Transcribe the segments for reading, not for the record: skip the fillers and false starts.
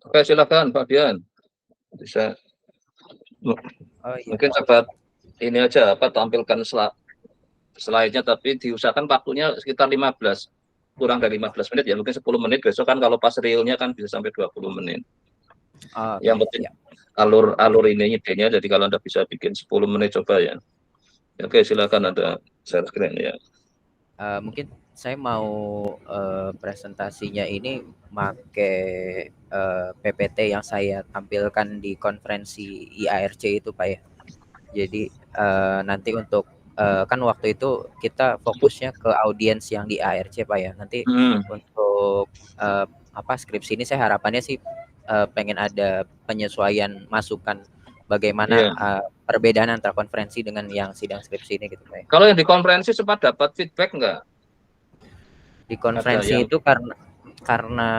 Oke, silakan Pak Dian. Bisa Oh iya, mungkin coba ini aja apa tampilkan slide-nya tapi diusahakan waktunya sekitar 15 kurang dari 15 menit ya mungkin 10 menit besok kan kalau pas realnya kan bisa sampai 20 menit. oke, Yang penting siap. alur ini idenya jadi kalau Anda bisa bikin 10 menit coba ya. Oke, silakan ada share screen ya. Mungkin saya mau presentasinya ini make PPT yang saya tampilkan di konferensi IARC itu Pak ya. Jadi nanti untuk kan waktu itu kita fokusnya ke audiens yang di ARC Pak ya. Nanti Hmm, untuk apa skripsi ini saya harapannya sih pengen ada penyesuaian masukan bagaimana iya. perbedaan antara konferensi dengan yang sidang skripsi ini gitu Pak ya. Kalau yang di konferensi sempat dapat feedback enggak? Di Ada konferensi yang itu karena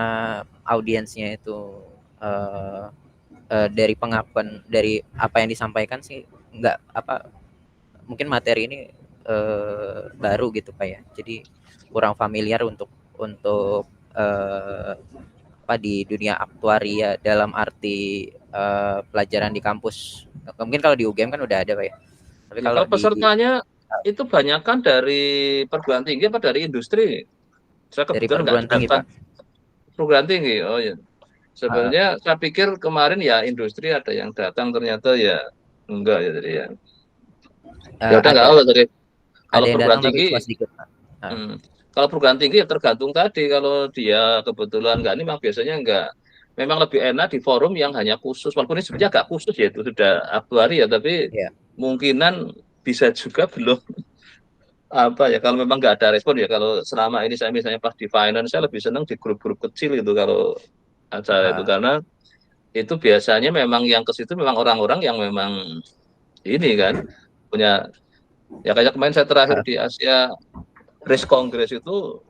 audiensnya itu eh, dari pengakuan dari apa yang disampaikan sih nggak apa mungkin materi ini baru gitu Pak ya. Jadi kurang familiar untuk apa di dunia aktuaria dalam arti pelajaran di kampus. Mungkin kalau di UGM kan udah ada Pak ya. Tapi ya kalau kalau di pesertanya itu banyak kan dari perguruan tinggi apa dari industri? Saya dari kebetulan nggak perguruan tinggi datang Pak. perguruan tinggi. Oh ya. Uh, Sebenarnya saya pikir kemarin ya industri ada yang datang ternyata ya enggak ya tadi ya. Ya udah nggak ada apa tadi. ada Kalau yang perguruan datang tapi tinggi, cuma sedikit Pak. hmm, kalau perguruan tinggi ya tergantung tadi. Kalau dia kebetulan nggak ini memang biasanya nggak. Memang lebih enak di forum yang hanya khusus. Walaupun ini sebenarnya agak khusus ya itu sudah aktuari ya, tapi Ya. mungkinan bisa juga belum apa ya kalau memang nggak ada respon ya kalau selama ini saya misalnya pas di finance saya lebih senang di grup-grup kecil itu kalau acara itu Uh, karena itu biasanya memang yang ke situ memang orang-orang yang memang ini kan punya ya kayak kemarin saya terakhir uh, di Asia Risk Congress itu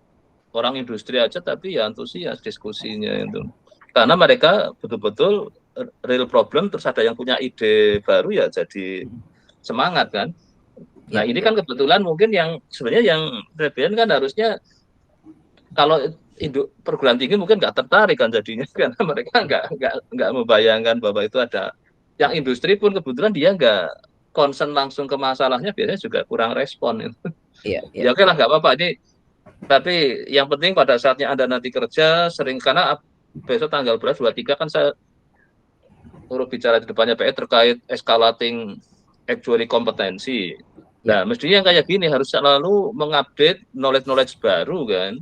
orang industri aja tapi ya antusias diskusinya itu karena mereka betul-betul real problem terus ada yang punya ide baru ya jadi semangat kan. Nah ya ini ya kan kebetulan mungkin yang sebenarnya yang Trebian kan harusnya kalau perguruan tinggi mungkin nggak tertarik kan jadinya karena mereka nggak membayangkan bahwa itu ada yang industri pun kebetulan dia nggak concern langsung ke masalahnya biasanya juga kurang respon itu. ya ya Ya oke lah ya nggak apa-apa ini tapi yang penting pada saatnya Anda nanti kerja sering karena besok tanggal berapa 23 kan saya turut bicara di depannya PE terkait escalating actually kompetensi. ya. Nah, mestinya yang kayak gini harus selalu mengupdate knowledge-knowledge baru kan.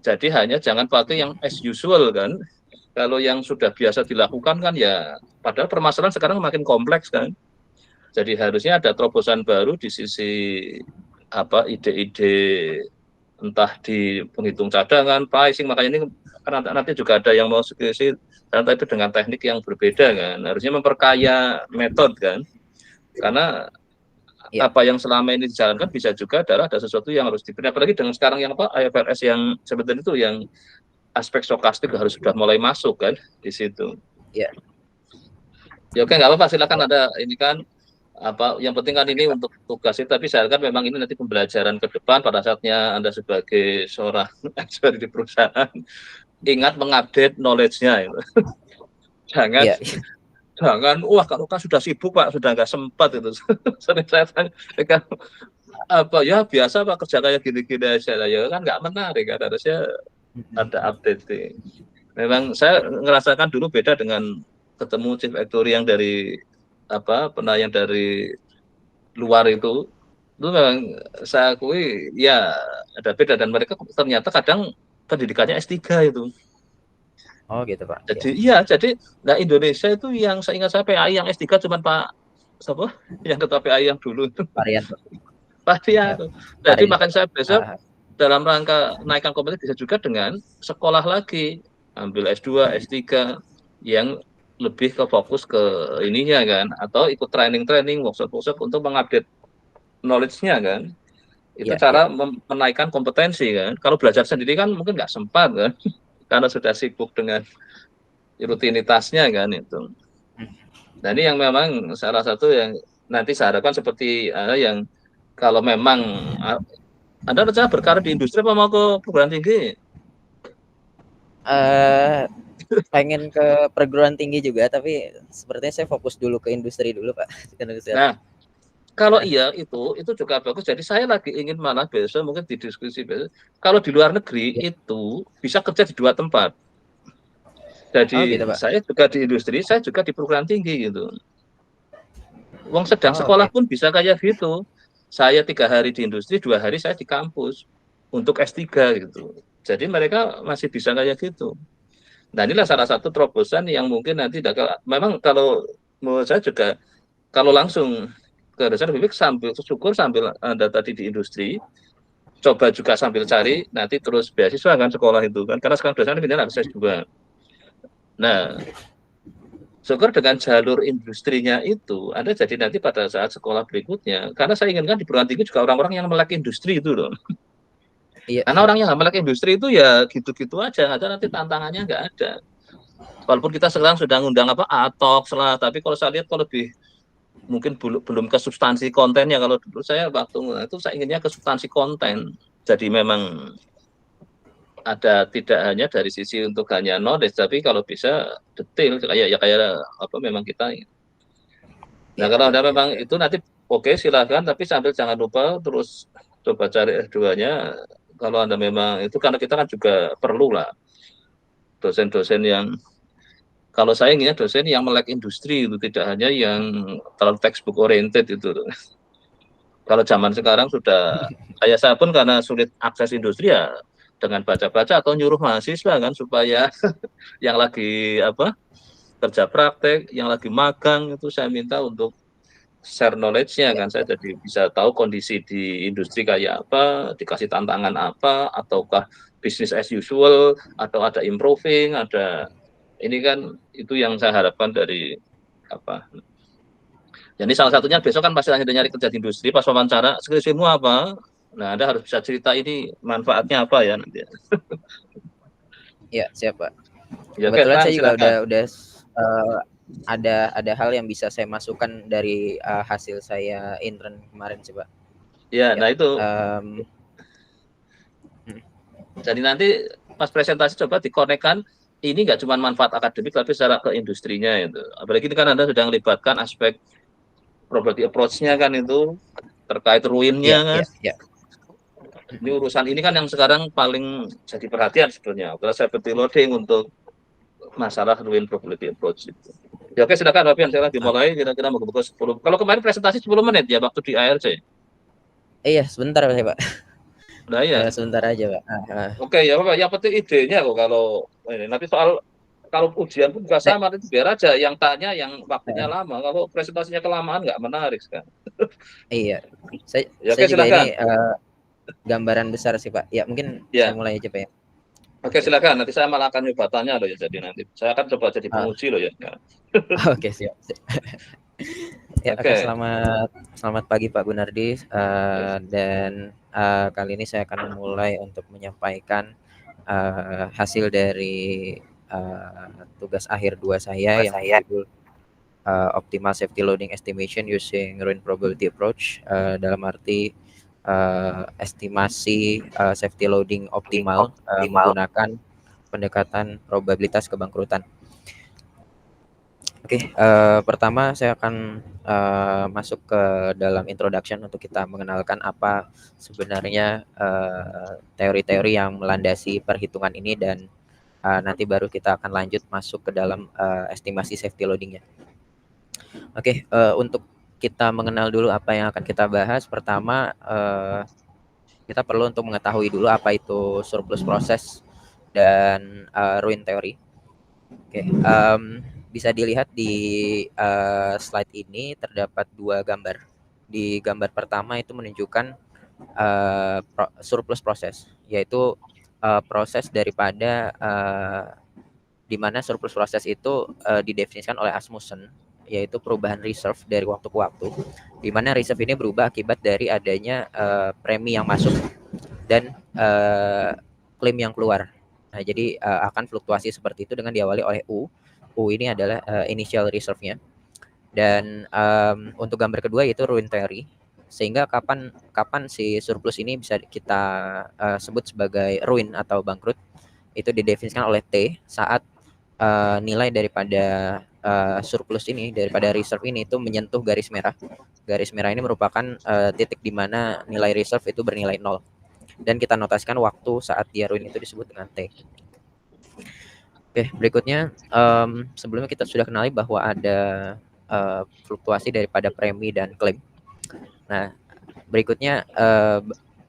Jadi hanya jangan pakai yang as usual kan. Kalau yang sudah biasa dilakukan kan ya, padahal permasalahan sekarang makin kompleks kan. Jadi harusnya ada terobosan baru di sisi apa ide-ide entah di penghitung cadangan, pricing, makanya ini kan nanti juga ada yang mau skripsi ternyata itu dengan teknik yang berbeda kan. Harusnya memperkaya metode kan. Karena Ya. apa yang selama ini dijalankan bisa juga adalah ada sesuatu yang harus diberi apalagi dengan sekarang yang apa IFRS yang sebenarnya itu yang aspek stokastik harus sudah mulai masuk kan di situ. Ya. Ya oke nggak apa-apa silakan ada ini kan apa yang penting kan ini untuk tugas itu tapi saya kan memang ini nanti pembelajaran ke depan pada saatnya Anda sebagai seorang expert di perusahaan ingat mengupdate knowledge-nya itu. Jangan Ya. jangan wah kalau kan sudah sibuk Pak sudah nggak sempat itu sering saya tanya apa ya biasa Pak kerja kayak gini-gini aja ya kan nggak menarik kan harusnya ada update. Memang saya ngerasakan dulu beda dengan ketemu chief actuary yang dari apa pernah yang dari luar itu memang saya akui ya ada beda dan mereka ternyata kadang pendidikannya S3 itu. Oh gitu Pak. Jadi Ya. iya jadi nah Indonesia itu yang saya ingat saya PAI yang S3 cuma Pak siapa yang ketua PAI yang dulu itu Varian Pak. Pak Tia Ya. itu. Jadi Varian makan Pak. saya besok dalam rangka naikkan kompetisi bisa juga dengan sekolah lagi ambil S2, S3 yang lebih ke fokus ke ininya kan atau ikut training-training workshop-workshop untuk mengupdate knowledge-nya kan itu Ya. Ya. cara menaikkan kompetensi kan kalau belajar sendiri kan mungkin nggak sempat kan karena sudah sibuk dengan rutinitasnya kan itu nah ini yang memang salah satu yang nanti saya harapkan seperti yang kalau memang Anda rencana berkarir di industri apa mau ke perguruan tinggi? Eh pengen ke perguruan tinggi juga, tapi sepertinya saya fokus dulu ke industri dulu, Pak. Nah, kalau iya itu juga bagus. Jadi saya lagi ingin malah besok mungkin di diskusi besok. Kalau di luar negeri Ya. itu bisa kerja di 2 tempat. Oh gitu, Jadi Pak. saya juga di industri, saya juga di perguruan tinggi gitu. Uang sedang Oh sekolah oke. pun bisa kayak gitu. Saya 3 hari di industri, 2 hari saya di kampus untuk S3 gitu. Jadi mereka masih bisa kayak gitu. Nah inilah salah satu terobosan yang mungkin nanti memang kalau menurut saya juga kalau langsung ke dosen lebih baik sambil syukur sambil Anda tadi di industri, coba juga sambil cari nanti terus beasiswa kan sekolah itu kan karena sekarang dosen ini akses juga. Nah, syukur dengan jalur industrinya itu, Anda jadi nanti pada saat sekolah berikutnya, karena saya inginkan di perguruan tinggi juga orang-orang yang melek industri itu loh. Iya Karena sih. orang yang nggak melek industri itu ya gitu-gitu aja, nggak ada nanti tantangannya nggak ada. Walaupun kita sekarang sudah ngundang apa ATOX lah, tapi kalau saya lihat kalau lebih mungkin belum ke substansi kontennya. Kalau dulu saya waktu itu saya inginnya ke substansi konten. Jadi memang ada tidak hanya dari sisi untuk hanya knowledge, tapi kalau bisa detail kayak apa memang kita. Nah, Iya, kalau iya, Anda iya. memang itu nanti oke silakan, tapi sambil jangan lupa terus coba cari S2-nya. Kalau Anda memang itu karena kita kan juga perlu lah dosen-dosen yang kalau saya inginnya dosen yang melek industri itu tidak hanya yang terlalu textbook oriented itu. Kalau zaman sekarang sudah kayak saya pun karena sulit akses industri ya dengan baca-baca atau nyuruh mahasiswa kan supaya yang lagi apa kerja praktek, yang lagi magang itu saya minta untuk share knowledge-nya Iya, kan saya iya. jadi bisa tahu kondisi di industri kayak apa, dikasih tantangan apa, ataukah business as usual, atau ada improving, ada ini kan itu yang saya harapkan dari apa. Jadi salah satunya besok kan pasti hanya nyari kerja di industri, pas wawancara skripsimu apa? Nah, Anda harus bisa cerita ini manfaatnya apa ya nanti. Iya, siap, Pak. Ya oke, Kebetulan Tan, saya juga silakan. udah ada hal yang bisa saya masukkan dari hasil saya intern kemarin sih, Pak. Ya, Ya. nah itu. em, hmm, Jadi nanti pas presentasi coba dikonekkan ini nggak cuma manfaat akademik tapi secara ke industrinya itu. Apalagi ini kan Anda sudah melibatkan aspek property approach-nya kan itu terkait ruinnya Iya, kan. iya, iya. Ini urusan ini kan yang sekarang paling jadi perhatian sebenarnya. Kalau saya loading untuk masalah ruin property approach itu. Ya oke silakan Pak Pian, saya lagi Oke. mulai kira-kira mau buka 10. Kalau kemarin presentasi 10 menit ya waktu di ARC. Iya, sebentar Pak. Nah ya, Sebentar aja, Pak. oke ya Bapak, yang penting idenya kok kalau ini. Nanti soal kalau ujian pun juga Saya, sama, nanti biar aja yang tanya yang waktunya eh, lama. Kalau presentasinya kelamaan nggak menarik kan. iya. Saya Ya saya oke juga ini silakan. gambaran besar sih, Pak. Ya, mungkin saya Ya, mulai aja, Pak ya. oke Oke. silakan. Nanti saya malah akan nyoba tanya loh ya. Jadi nanti saya akan coba jadi Ah, penguji loh ya. oke, siap. Ya, oke, Oke. selamat pagi Pak Gunardi. Dan kali ini saya akan mulai untuk menyampaikan hasil dari tugas akhir 2 saya yang berjudul Optimal Safety Loading Estimation Using Ruin Probability Approach, dalam arti estimasi safety loading optimal menggunakan pendekatan probabilitas kebangkrutan. Oke, pertama saya akan masuk ke dalam introduction untuk kita mengenalkan apa sebenarnya teori-teori yang melandasi perhitungan ini, dan nanti baru kita akan lanjut masuk ke dalam estimasi safety loading-nya. Oke, untuk kita mengenal dulu apa yang akan kita bahas, pertama kita perlu untuk mengetahui dulu apa itu surplus proses dan ruin teori. Oke, bisa dilihat di slide ini terdapat 2 gambar. Di gambar pertama itu menunjukkan surplus proses, yaitu proses daripada di mana surplus proses itu didefinisikan oleh Asmussen, yaitu perubahan reserve dari waktu ke waktu, di mana reserve ini berubah akibat dari adanya premi yang masuk dan klaim yang keluar. Nah, jadi akan fluktuasi seperti itu dengan diawali oleh U. U ini adalah initial reserve-nya. Dan untuk gambar kedua yaitu ruin theory. Sehingga kapan si surplus ini bisa kita sebut sebagai ruin atau bangkrut, itu didefinisikan oleh T saat nilai daripada surplus ini, daripada reserve ini itu menyentuh garis merah. Garis merah ini merupakan titik di mana nilai reserve itu bernilai 0. Dan kita notasikan waktu saat dia ruin itu disebut dengan T. Oke, berikutnya sebelumnya kita sudah kenali bahwa ada fluktuasi daripada premi dan klaim. Nah, berikutnya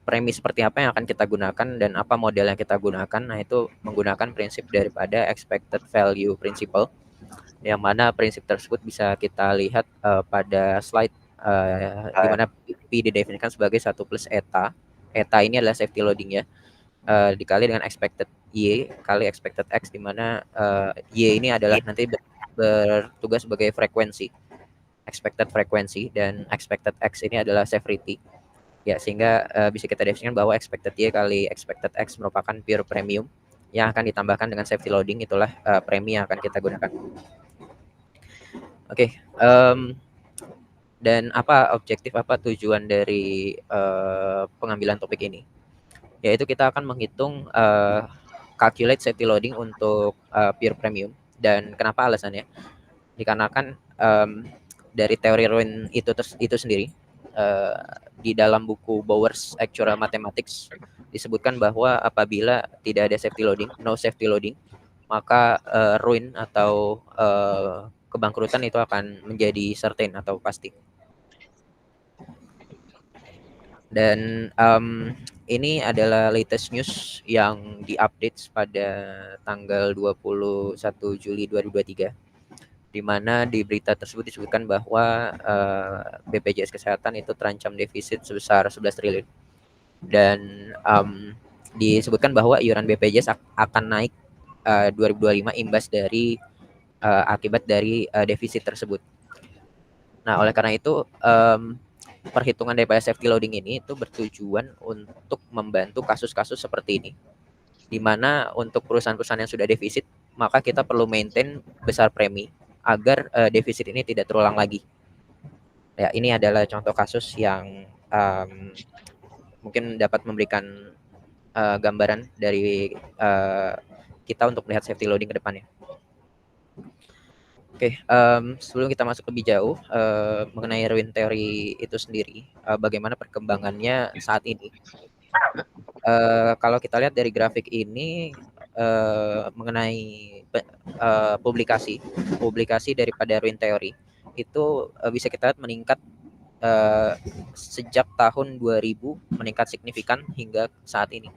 premi seperti apa yang akan kita gunakan dan apa model yang kita gunakan. Nah, itu menggunakan prinsip daripada expected value principle, yang mana prinsip tersebut bisa kita lihat pada slide di mana P didefinisikan sebagai 1 plus eta. Eta ini adalah safety loading ya, dikali dengan expected Y kali expected X, di mana Y ini adalah nanti bertugas sebagai frekuensi, expected frekuensi, dan expected X ini adalah severity. Ya, sehingga bisa kita definisikan bahwa expected Y kali expected X merupakan pure premium yang akan ditambahkan dengan safety loading, itulah premi yang akan kita gunakan. Oke, dan apa objektif, apa tujuan dari pengambilan topik ini? Yaitu kita akan menghitung calculate safety loading untuk pure premium. Dan kenapa alasannya? Dikarenakan dari teori ruin itu sendiri, di dalam buku Bowers Actuarial Mathematics disebutkan bahwa apabila tidak ada safety loading, no safety loading, maka ruin atau kebangkrutan itu akan menjadi certain atau pasti. Dan ini adalah latest news yang diupdate pada tanggal 21 Juli 2023, di mana di berita tersebut disebutkan bahwa BPJS Kesehatan itu terancam defisit sebesar 11 triliun. Dan disebutkan bahwa iuran BPJS akan naik 2025 imbas dari akibat dari defisit tersebut. Nah, oleh karena itu perhitungan daripada safety loading ini itu bertujuan untuk membantu kasus-kasus seperti ini, di mana untuk perusahaan-perusahaan yang sudah defisit, maka kita perlu maintain besar premi agar defisit ini tidak terulang lagi. Ya, ini adalah contoh kasus yang mungkin dapat memberikan gambaran dari kita untuk melihat safety loading ke depannya. Oke, sebelum kita masuk lebih jauh mengenai ruin teori itu sendiri, bagaimana perkembangannya saat ini. Kalau kita lihat dari grafik ini mengenai publikasi daripada ruin teori itu bisa kita lihat meningkat sejak tahun 2000, meningkat signifikan hingga saat ini.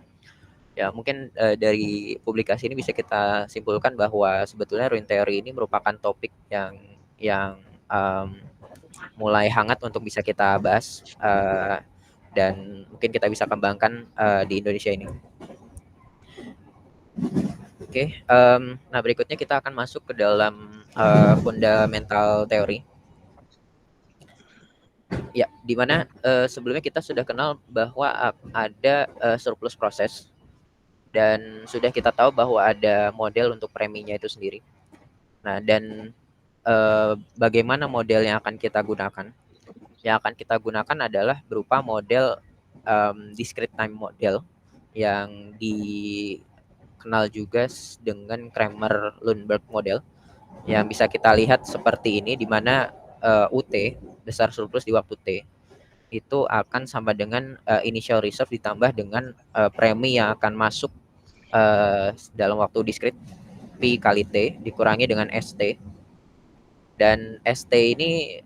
Ya, mungkin dari publikasi ini bisa kita simpulkan bahwa sebetulnya ruin teori ini merupakan topik yang mulai hangat untuk bisa kita bahas dan mungkin kita bisa kembangkan di Indonesia ini. Oke, nah berikutnya kita akan masuk ke dalam fundamental teori. Ya, di mana sebelumnya kita sudah kenal bahwa ada surplus proses, dan sudah kita tahu bahwa ada model untuk preminya itu sendiri. Nah, dan bagaimana model yang akan kita gunakan? Yang akan kita gunakan adalah berupa model discrete time model yang dikenal juga dengan Kramer-Lundberg model, yang bisa kita lihat seperti ini, di mana UT, besar surplus di waktu T, itu akan sama dengan initial reserve ditambah dengan premi yang akan masuk dalam waktu discrete, P kali T dikurangi dengan ST. Dan ST ini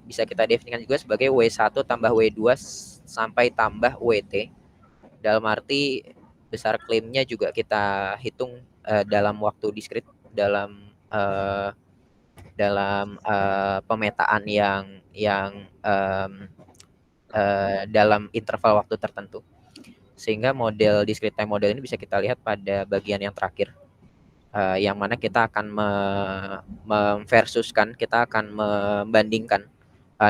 bisa kita definisikan juga sebagai W1 tambah W2 sampai tambah WT. Dalam arti besar klaimnya juga kita hitung dalam waktu discrete, dalam pemetaan yang dalam interval waktu tertentu. Sehingga model discrete time model ini bisa kita lihat pada bagian yang terakhir, yang mana kita akan memversuskan, kita akan membandingkan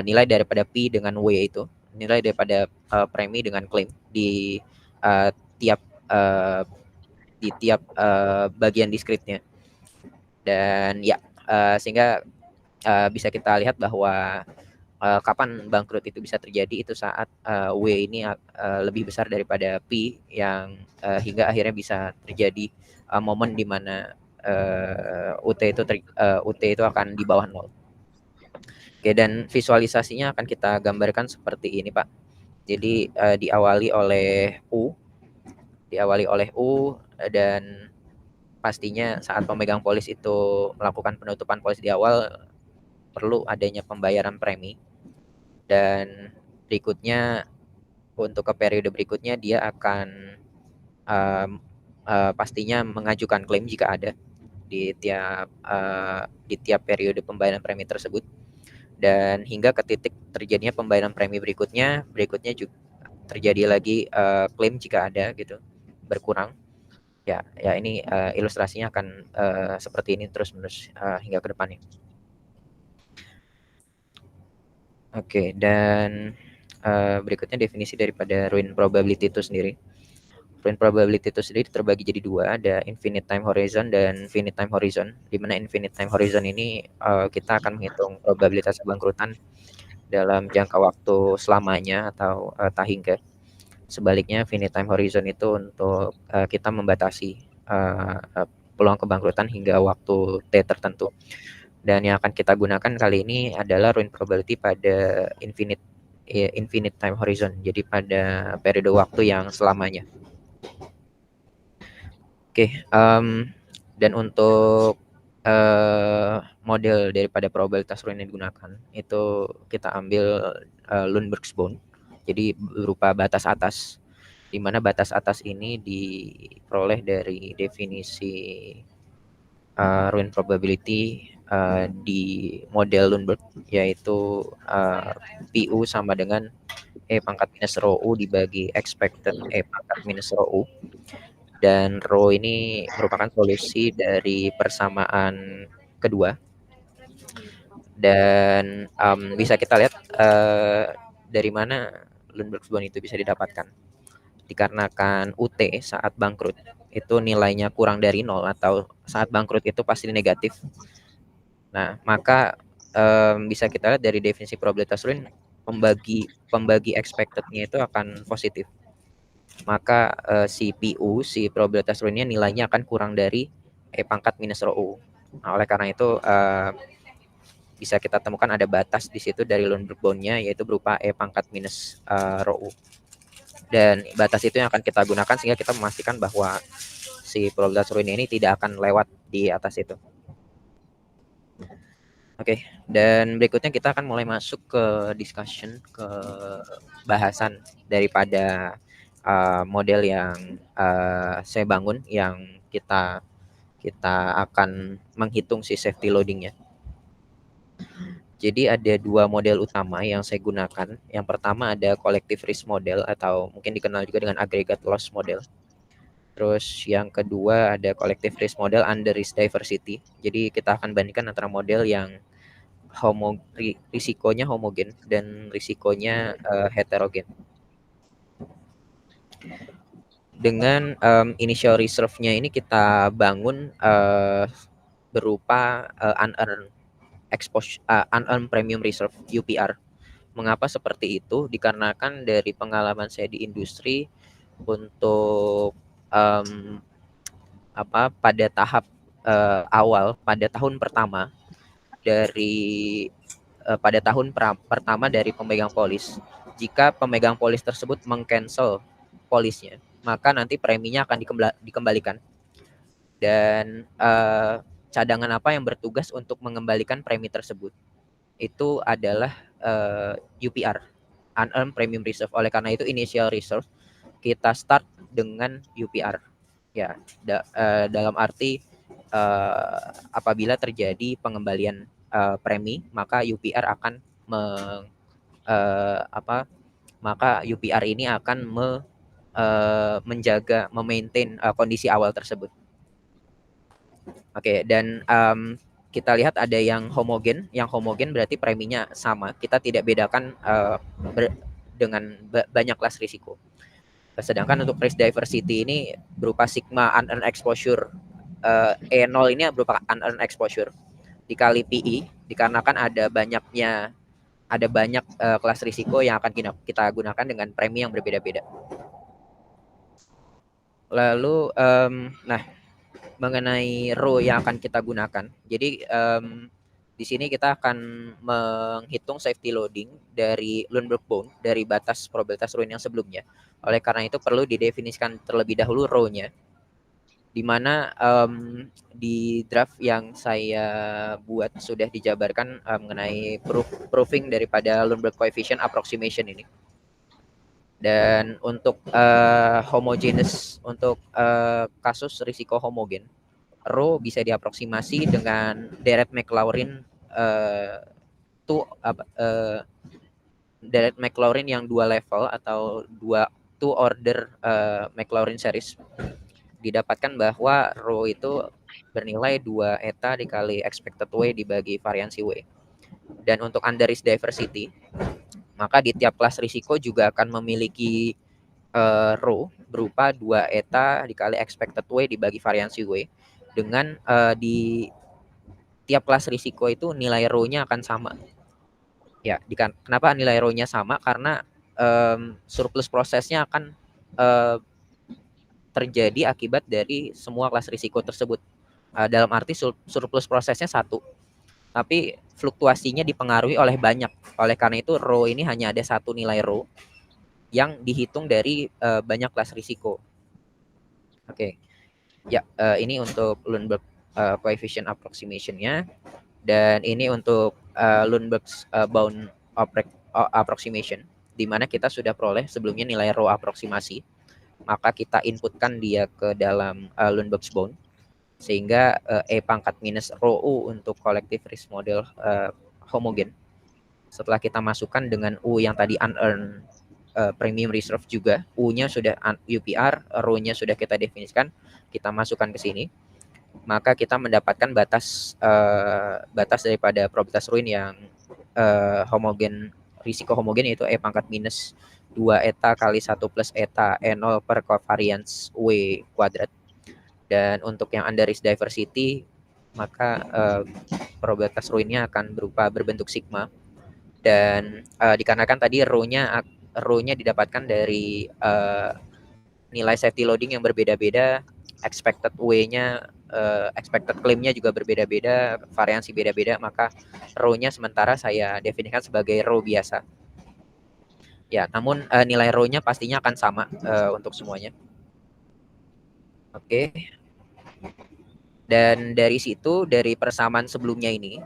nilai daripada P dengan W itu, nilai daripada premi dengan klaim di tiap bagian discrete-nya. Dan ya, sehingga bisa kita lihat bahwa kapan bangkrut itu bisa terjadi itu saat W ini lebih besar daripada P, yang hingga akhirnya bisa terjadi momen di mana UT itu akan di bawah 0. Oke, dan visualisasinya akan kita gambarkan seperti ini, Pak. Jadi diawali oleh U, dan pastinya saat pemegang polis itu melakukan penutupan polis di awal perlu adanya pembayaran premi, dan berikutnya untuk ke periode berikutnya dia akan pastinya mengajukan klaim jika ada di tiap periode pembayaran premi tersebut, dan hingga ke titik terjadinya pembayaran premi berikutnya juga terjadi lagi klaim jika ada gitu, berkurang. Ya ini ilustrasinya akan seperti ini terus-menerus hingga ke depannya. Oke, dan berikutnya definisi daripada ruin probability itu sendiri. Ruin probability itu sendiri terbagi jadi dua, ada infinite time horizon dan finite time horizon. Di mana infinite time horizon ini kita akan menghitung probabilitas kebangkrutan dalam jangka waktu selamanya atau tak hingga. Sebaliknya finite time horizon itu untuk kita membatasi peluang kebangkrutan hingga waktu T tertentu. Dan yang akan kita gunakan kali ini adalah ruin probability pada infinite time horizon, jadi pada periode waktu yang selamanya. Oke, dan untuk model daripada probabilitas ruin yang digunakan itu kita ambil Lundberg's bound, jadi berupa batas atas, di mana batas atas ini diperoleh dari definisi ruin probability di model Lundberg, yaitu PU sama dengan E pangkat minus rho U dibagi expected E pangkat minus rho U, dan rho ini merupakan solusi dari persamaan kedua, dan bisa kita lihat dari mana Lundberg's bound itu bisa didapatkan. Dikarenakan UT saat bangkrut itu nilainya kurang dari 0 atau saat bangkrut itu pasti negatif. Nah, maka bisa kita lihat dari definisi probabilitas ruin, pembagi expected-nya itu akan positif. Maka si PU, si probabilitas ruinnya nilainya akan kurang dari E pangkat minus rho U. Nah, oleh karena itu bisa kita temukan ada batas di situ dari Lundberg bound-nya, yaitu berupa E pangkat minus rho U. Dan batas itu yang akan kita gunakan sehingga kita memastikan bahwa si probabilitas ruin ini tidak akan lewat di atas itu. Oke, dan berikutnya kita akan mulai masuk ke discussion, ke bahasan daripada model yang saya bangun, yang kita akan menghitung si safety loadingnya. Jadi ada dua model utama yang saya gunakan. Yang pertama ada collective risk model atau mungkin dikenal juga dengan aggregate loss model. Terus yang kedua ada collective risk model under risk diversity. Jadi kita akan bandingkan antara model yang risikonya homogen dan risikonya heterogen. Dengan initial reserve-nya ini kita bangun berupa unearned premium reserve UPR. Mengapa seperti itu? Dikarenakan dari pengalaman saya di industri, untuk pada tahap awal, pada tahun pertama pada tahun pertama dari pemegang polis, jika pemegang polis tersebut meng-cancel polisnya, maka nanti preminya akan dikembalikan. Dan cadangan apa yang bertugas untuk mengembalikan premi tersebut itu adalah UPR, unearned premium reserve. Oleh karena itu initial reserve kita start dengan UPR. Ya, dalam arti apabila terjadi pengembalian premi, maka UPR akan maka UPR ini akan menjaga, memaintain kondisi awal tersebut. Oke, dan kita lihat ada yang homogen. Yang homogen berarti preminya sama. Kita tidak bedakan dengan banyak kelas risiko. Sedangkan untuk risk diversity ini berupa sigma unearned exposure. E0 ini berupa unearned exposure dikali PI, dikarenakan ada banyak kelas risiko yang akan kita gunakan dengan premi yang berbeda-beda. Lalu nah, mengenai row yang akan kita gunakan. Jadi di sini kita akan menghitung safety loading dari Lundberg bound dari batas probabilitas ruin yang sebelumnya. Oleh karena itu perlu didefinisikan terlebih dahulu row-nya, di mana di draft yang saya buat sudah dijabarkan mengenai proofing daripada Lundberg coefficient approximation ini. Dan untuk homogeneous, untuk kasus risiko homogen, rho bisa diaproksimasi dengan deret Maclaurin deret Maclaurin yang 2 level atau 2 order Maclaurin series. Didapatkan bahwa rho itu bernilai 2 eta dikali expected W dibagi variansi W. Dan untuk under risk diversity, maka di tiap kelas risiko juga akan memiliki rho berupa 2 eta dikali expected W dibagi variansi W, dengan di tiap kelas risiko itu nilai rho-nya akan sama. Ya, kenapa nilai rho-nya sama? Karena surplus prosesnya akan terjadi akibat dari semua kelas risiko tersebut. Dalam arti surplus prosesnya satu, tapi fluktuasinya dipengaruhi oleh banyak. Oleh karena itu rho ini hanya ada satu nilai rho yang dihitung dari banyak kelas risiko. Oke. Ya, ini untuk Lundberg coefficient approximation-nya, dan ini untuk Lundberg's bound approximation, di mana kita sudah peroleh sebelumnya nilai rho aproksimasi, maka kita inputkan dia ke dalam Lundberg's bound, sehingga E pangkat minus rho U untuk collective risk model homogen. Setelah kita masukkan dengan U yang tadi unearned premium reserve juga, U-nya sudah UPR, rho-nya sudah kita definisikan, kita masukkan ke sini, maka kita mendapatkan batas daripada probabilitas ruin yang homogen, risiko homogen, yaitu E pangkat minus 2 eta kali 1 plus eta E0 per covariance W kuadrat. Dan untuk yang under risk diversity, maka probabilitas ruinnya akan berupa berbentuk sigma. Dan dikarenakan tadi rho-nya didapatkan dari nilai safety loading yang berbeda-beda, expected W-nya, expected claim-nya juga berbeda-beda, variansi beda-beda, maka rho-nya sementara saya definisikan sebagai rho biasa. Ya, namun nilai rho-nya pastinya akan sama untuk semuanya. Oke. Dan dari situ, dari persamaan sebelumnya ini,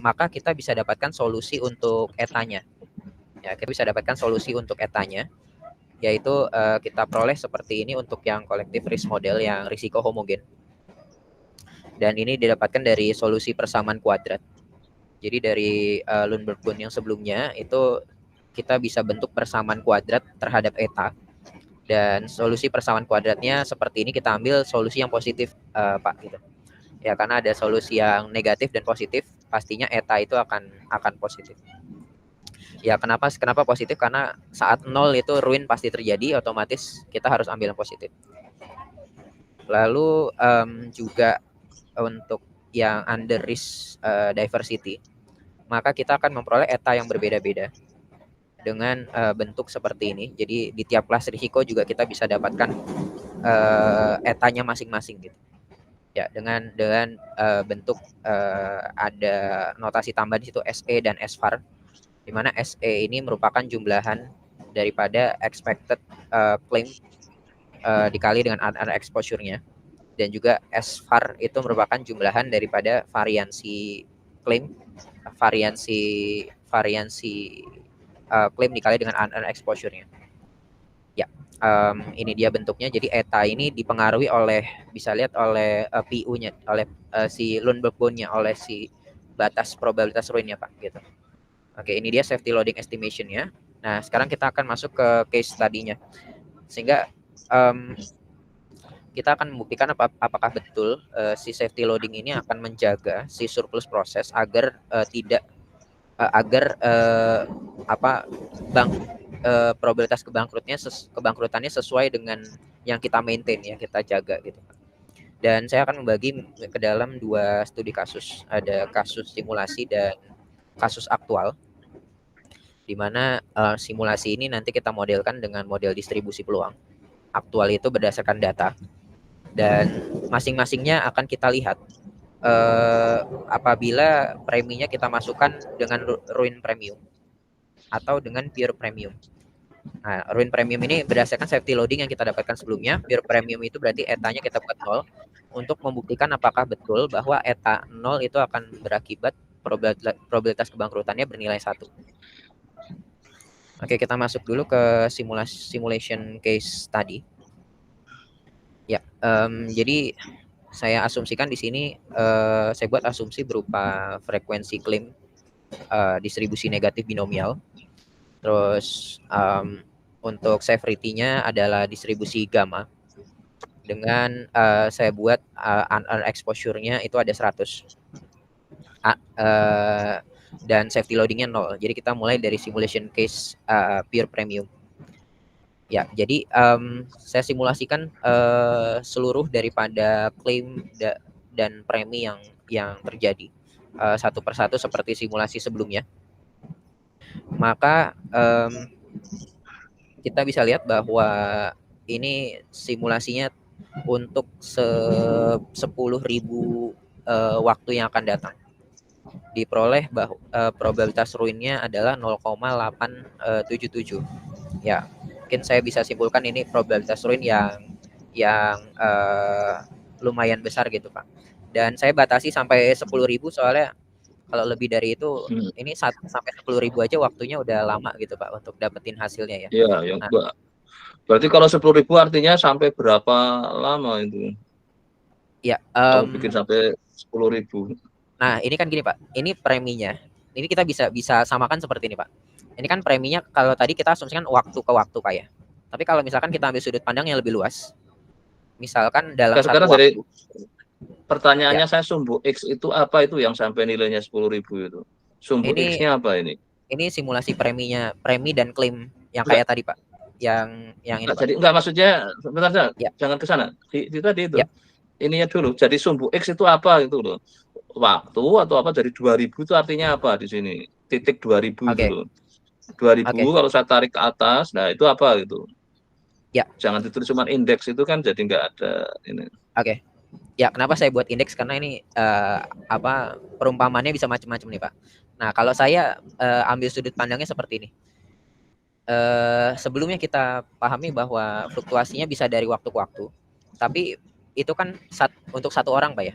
maka kita bisa dapatkan solusi untuk etanya. Ya, kita bisa dapatkan solusi untuk etanya, yaitu kita peroleh seperti ini untuk yang collective risk model yang risiko homogen. Dan ini didapatkan dari solusi persamaan kuadrat. Jadi dari Lundberg bound yang sebelumnya itu kita bisa bentuk persamaan kuadrat terhadap eta. Dan solusi persamaan kuadratnya seperti ini, kita ambil solusi yang positif, Pak, gitu. Ya, karena ada solusi yang negatif dan positif, pastinya eta itu akan positif. Ya, kenapa positif? Karena saat 0 itu ruin pasti terjadi, otomatis kita harus ambil yang positif. Lalu juga untuk yang under risk diversity, maka kita akan memperoleh eta yang berbeda-beda dengan bentuk seperti ini. Jadi di tiap kelas risiko juga kita bisa dapatkan etanya masing-masing gitu. Ya, dengan bentuk ada notasi tambah di situ SE dan SVAR, di mana SE ini merupakan jumlahan daripada expected claim dikali dengan unearned exposure-nya, dan juga SVAR itu merupakan jumlahan daripada variansi claim, variansi claim dikali dengan unearned exposure-nya. Ya, ini dia bentuknya. Jadi eta ini dipengaruhi oleh, bisa lihat oleh PU-nya, oleh si Lundberg bound-nya, oleh si batas probabilitas ruinnya, Pak, gitu. Oke, ini dia safety loading estimation-nya. Nah, sekarang kita akan masuk ke case study-nya. Sehingga kita akan membuktikan apakah betul si safety loading ini akan menjaga si surplus proses agar probabilitas kebangkrutannya sesuai dengan yang kita maintain, ya, kita jaga gitu. Dan saya akan membagi ke dalam 2 studi kasus, ada kasus simulasi dan kasus aktual, di mana simulasi ini nanti kita modelkan dengan model distribusi peluang. Aktual itu berdasarkan data. dan masing-masingnya akan kita lihat apabila preminya kita masukkan dengan Ruin Premium atau dengan Pure Premium. Nah, Ruin Premium ini berdasarkan safety loading yang kita dapatkan sebelumnya. Pure Premium itu berarti etanya kita buat 0 untuk membuktikan apakah betul bahwa eta 0 itu akan berakibat probabilitas kebangkrutannya bernilai 1. Oke, kita masuk dulu ke simulation case tadi. Ya, jadi saya asumsikan di sini saya buat asumsi berupa frekuensi klaim distribusi negatif binomial. Terus untuk severity-nya adalah distribusi gamma. Dengan saya buat unearned exposure-nya itu ada 100. Dan safety loading-nya 0. Jadi kita mulai dari simulation case Pure Premium. Ya, jadi saya simulasikan seluruh daripada klaim dan premi yang terjadi satu persatu seperti simulasi sebelumnya. Maka kita bisa lihat bahwa ini simulasinya untuk 10.000 waktu yang akan datang. Diperoleh bahwa probabilitas ruinnya adalah 0,877. Ya, mungkin saya bisa simpulkan ini probabilitas ruin yang lumayan besar gitu, Pak. Dan saya batasi sampai 10.000 soalnya kalau lebih dari itu ini sampai 10.000 aja waktunya udah lama gitu, Pak, untuk dapetin hasilnya ya. Iya, yang berarti kalau 10.000 artinya sampai berapa lama itu? Ya, Kalau bikin sampai 10.000. Nah, ini kan gini, Pak. Ini preminya. Ini kita bisa samakan seperti ini, Pak. Ini kan preminya kalau tadi kita asumsikan waktu ke waktu, Pak ya. Tapi kalau misalkan kita ambil sudut pandang yang lebih luas, misalkan dalam Sekarang satu dari waktu. pertanyaannya Ya, saya sumbu X itu apa itu yang sampai nilainya 10.000 itu? Sumbu ini X-nya apa ini? simulasi premi dan klaim yang Enggak, kayak tadi, Pak. Yang ini, enggak Pak. jadi enggak maksudnya sebentar, Ya, jangan ke sana. Di tadi itu. ya. Ininya dulu. Jadi sumbu X itu apa itu loh? Waktu atau apa dari 2.000 itu artinya apa di sini? Titik 2.000 itu Oke. loh. 2.000 Oke. kalau saya tarik ke atas, nah itu apa gitu? Ya, Jangan ditulis cuma indeks itu kan jadi nggak ada ini. oke. Ya, kenapa saya buat indeks karena ini perumpamannya bisa macam-macam nih, Pak. Nah, kalau saya ambil sudut pandangnya seperti ini. Sebelumnya kita pahami bahwa fluktuasinya bisa dari waktu ke waktu, tapi itu kan untuk satu orang, Pak ya.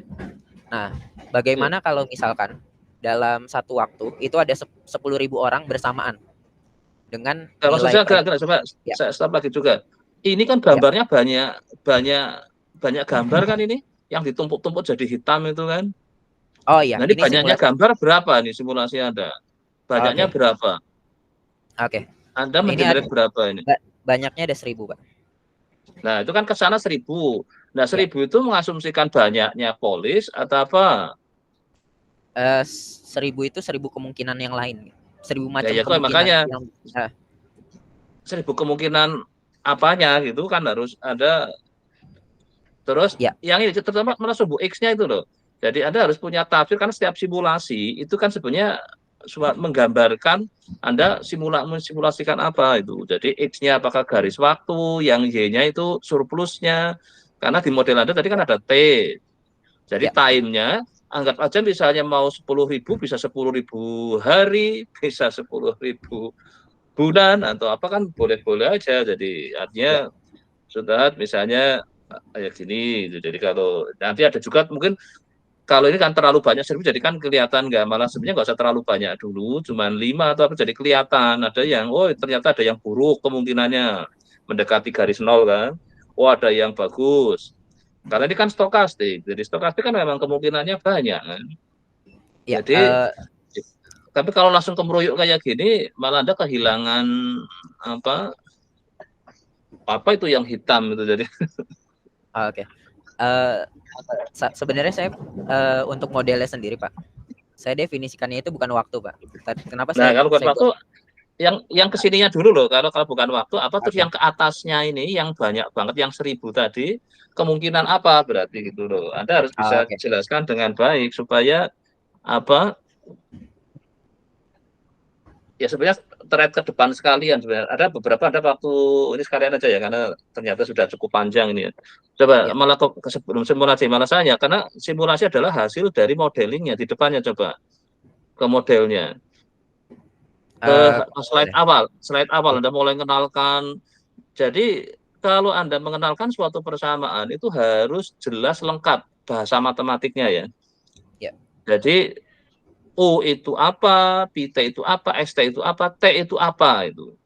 Nah, Ya. bagaimana kalau misalkan dalam satu waktu itu ada 10.000 orang bersamaan dengan Nah, maksud nilai saya premi? coba Ya, saya stop lagi juga. Ini kan ya. gambarnya banyak banyak banyak gambar kan ini yang ditumpuk-tumpuk jadi hitam itu kan. Oh iya, Nah, ini ini banyaknya simulasi. gambar berapa nih simulasi Anda? Banyaknya Oke, berapa? oke. Anda Ini ada mengenerate berapa ini? banyaknya ada 1.000, Pak. Nah, itu kan ke sana 1.000. Nah, Ya, 1.000 itu mengasumsikan banyaknya polis atau apa? 1.000 itu 1.000 kemungkinan yang lain, 1.000 Ya, macam ya kok kemungkinan makanya yang uh, 1.000 kemungkinan apanya gitu kan harus ada. Terus ya, yang ini terutama sumbu X-nya itu loh. Jadi Anda harus punya tafsir karena setiap simulasi itu kan sebenarnya menggambarkan Anda simulasikan apa itu. Jadi X-nya apakah garis waktu, yang Y-nya itu surplusnya. Karena di model Anda tadi kan ada T. Jadi ya, time-nya anggap aja misalnya mau 10.000 bisa 10.000 hari, bisa 10.000 bulan atau apa kan boleh-boleh aja. Jadi ya, artinya sudah misalnya kayak gini gitu. Jadi kalau nanti ada juga mungkin kalau ini kan terlalu banyak 1.000 jadi kan kelihatan nggak, malah sebenarnya nggak usah terlalu banyak dulu, cuman 5 atau apa jadi kelihatan ada yang oh ternyata ada yang buruk kemungkinannya mendekati garis nol kan, oh ada yang bagus karena ini kan stokastik, jadi stokastik kan memang kemungkinannya banyak kan, ya. jadi tapi kalau langsung kemeruyuk kayak gini malah Anda kehilangan apa apa itu yang hitam itu jadi. Oke. Sebenarnya saya untuk modelnya sendiri, Pak, saya definisikannya itu bukan waktu, Pak. Kenapa Nah kalau bukan saya buat? waktu yang kesininya dulu loh, kalau bukan waktu apa terus Oke, yang ke atasnya ini yang banyak banget yang 1.000 tadi kemungkinan apa berarti gitu loh, Anda harus bisa oke, jelaskan dengan baik supaya apa ya sebenarnya thread ke depan sekalian sebenarnya. Ada beberapa, ada waktu ini sekalian aja ya, karena ternyata sudah cukup panjang ini ya. Coba Ya. malah ke sebelum simulasi malah saya, karena simulasi adalah hasil dari modelingnya di depannya, coba ke modelnya. Ke slide awal Ya. Anda mulai kenalkan. Jadi kalau Anda mengenalkan suatu persamaan itu harus jelas lengkap bahasa matematiknya ya. Ya. Jadi U itu apa, PT itu apa, ST itu apa, T itu apa itu.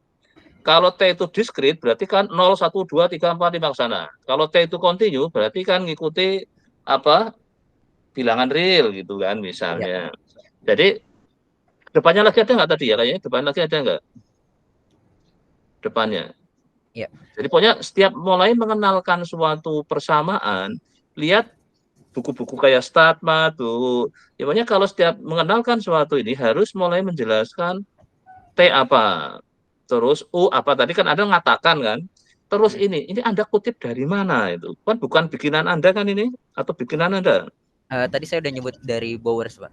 Kalau T itu diskrit berarti kan 0, 1, 2, 3, 4, 5 ke sana. Kalau T itu kontinu berarti kan ngikuti apa bilangan real gitu kan Ya. misalnya. Jadi depannya lagi ada nggak tadi ya, kayaknya depan lagi ada nggak depannya. Ya. Jadi pokoknya setiap mulai mengenalkan suatu persamaan, lihat buku-buku kayak Statma tuh. Ya pokoknya kalau setiap mengenalkan suatu ini harus mulai menjelaskan T apa, terus U apa. Tadi kan Anda mengatakan kan, terus ini Anda kutip dari mana itu? Kan bukan bikinan Anda kan ini, atau bikinan Anda? Tadi saya udah nyebut dari Bowers, Pak.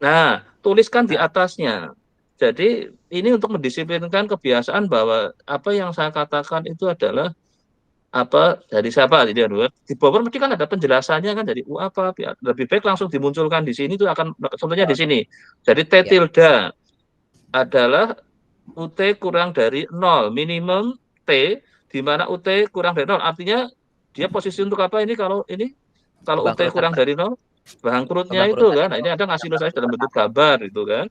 Nah, tuliskan di atasnya. Jadi ini untuk mendisiplinkan kebiasaan bahwa apa yang saya katakan itu adalah apa dari siapa di bawah mesti kan ada penjelasannya kan dari apa lebih baik langsung dimunculkan di sini itu akan contohnya di sini. Jadi T tilde adalah UT kurang dari 0 minimum T di mana UT kurang dari 0 artinya dia posisi untuk apa ini kalau UT kurang dari 0 bangkrutnya itu kan. Nah, ini ada ngasih ilustrasi dalam bentuk gambar itu kan.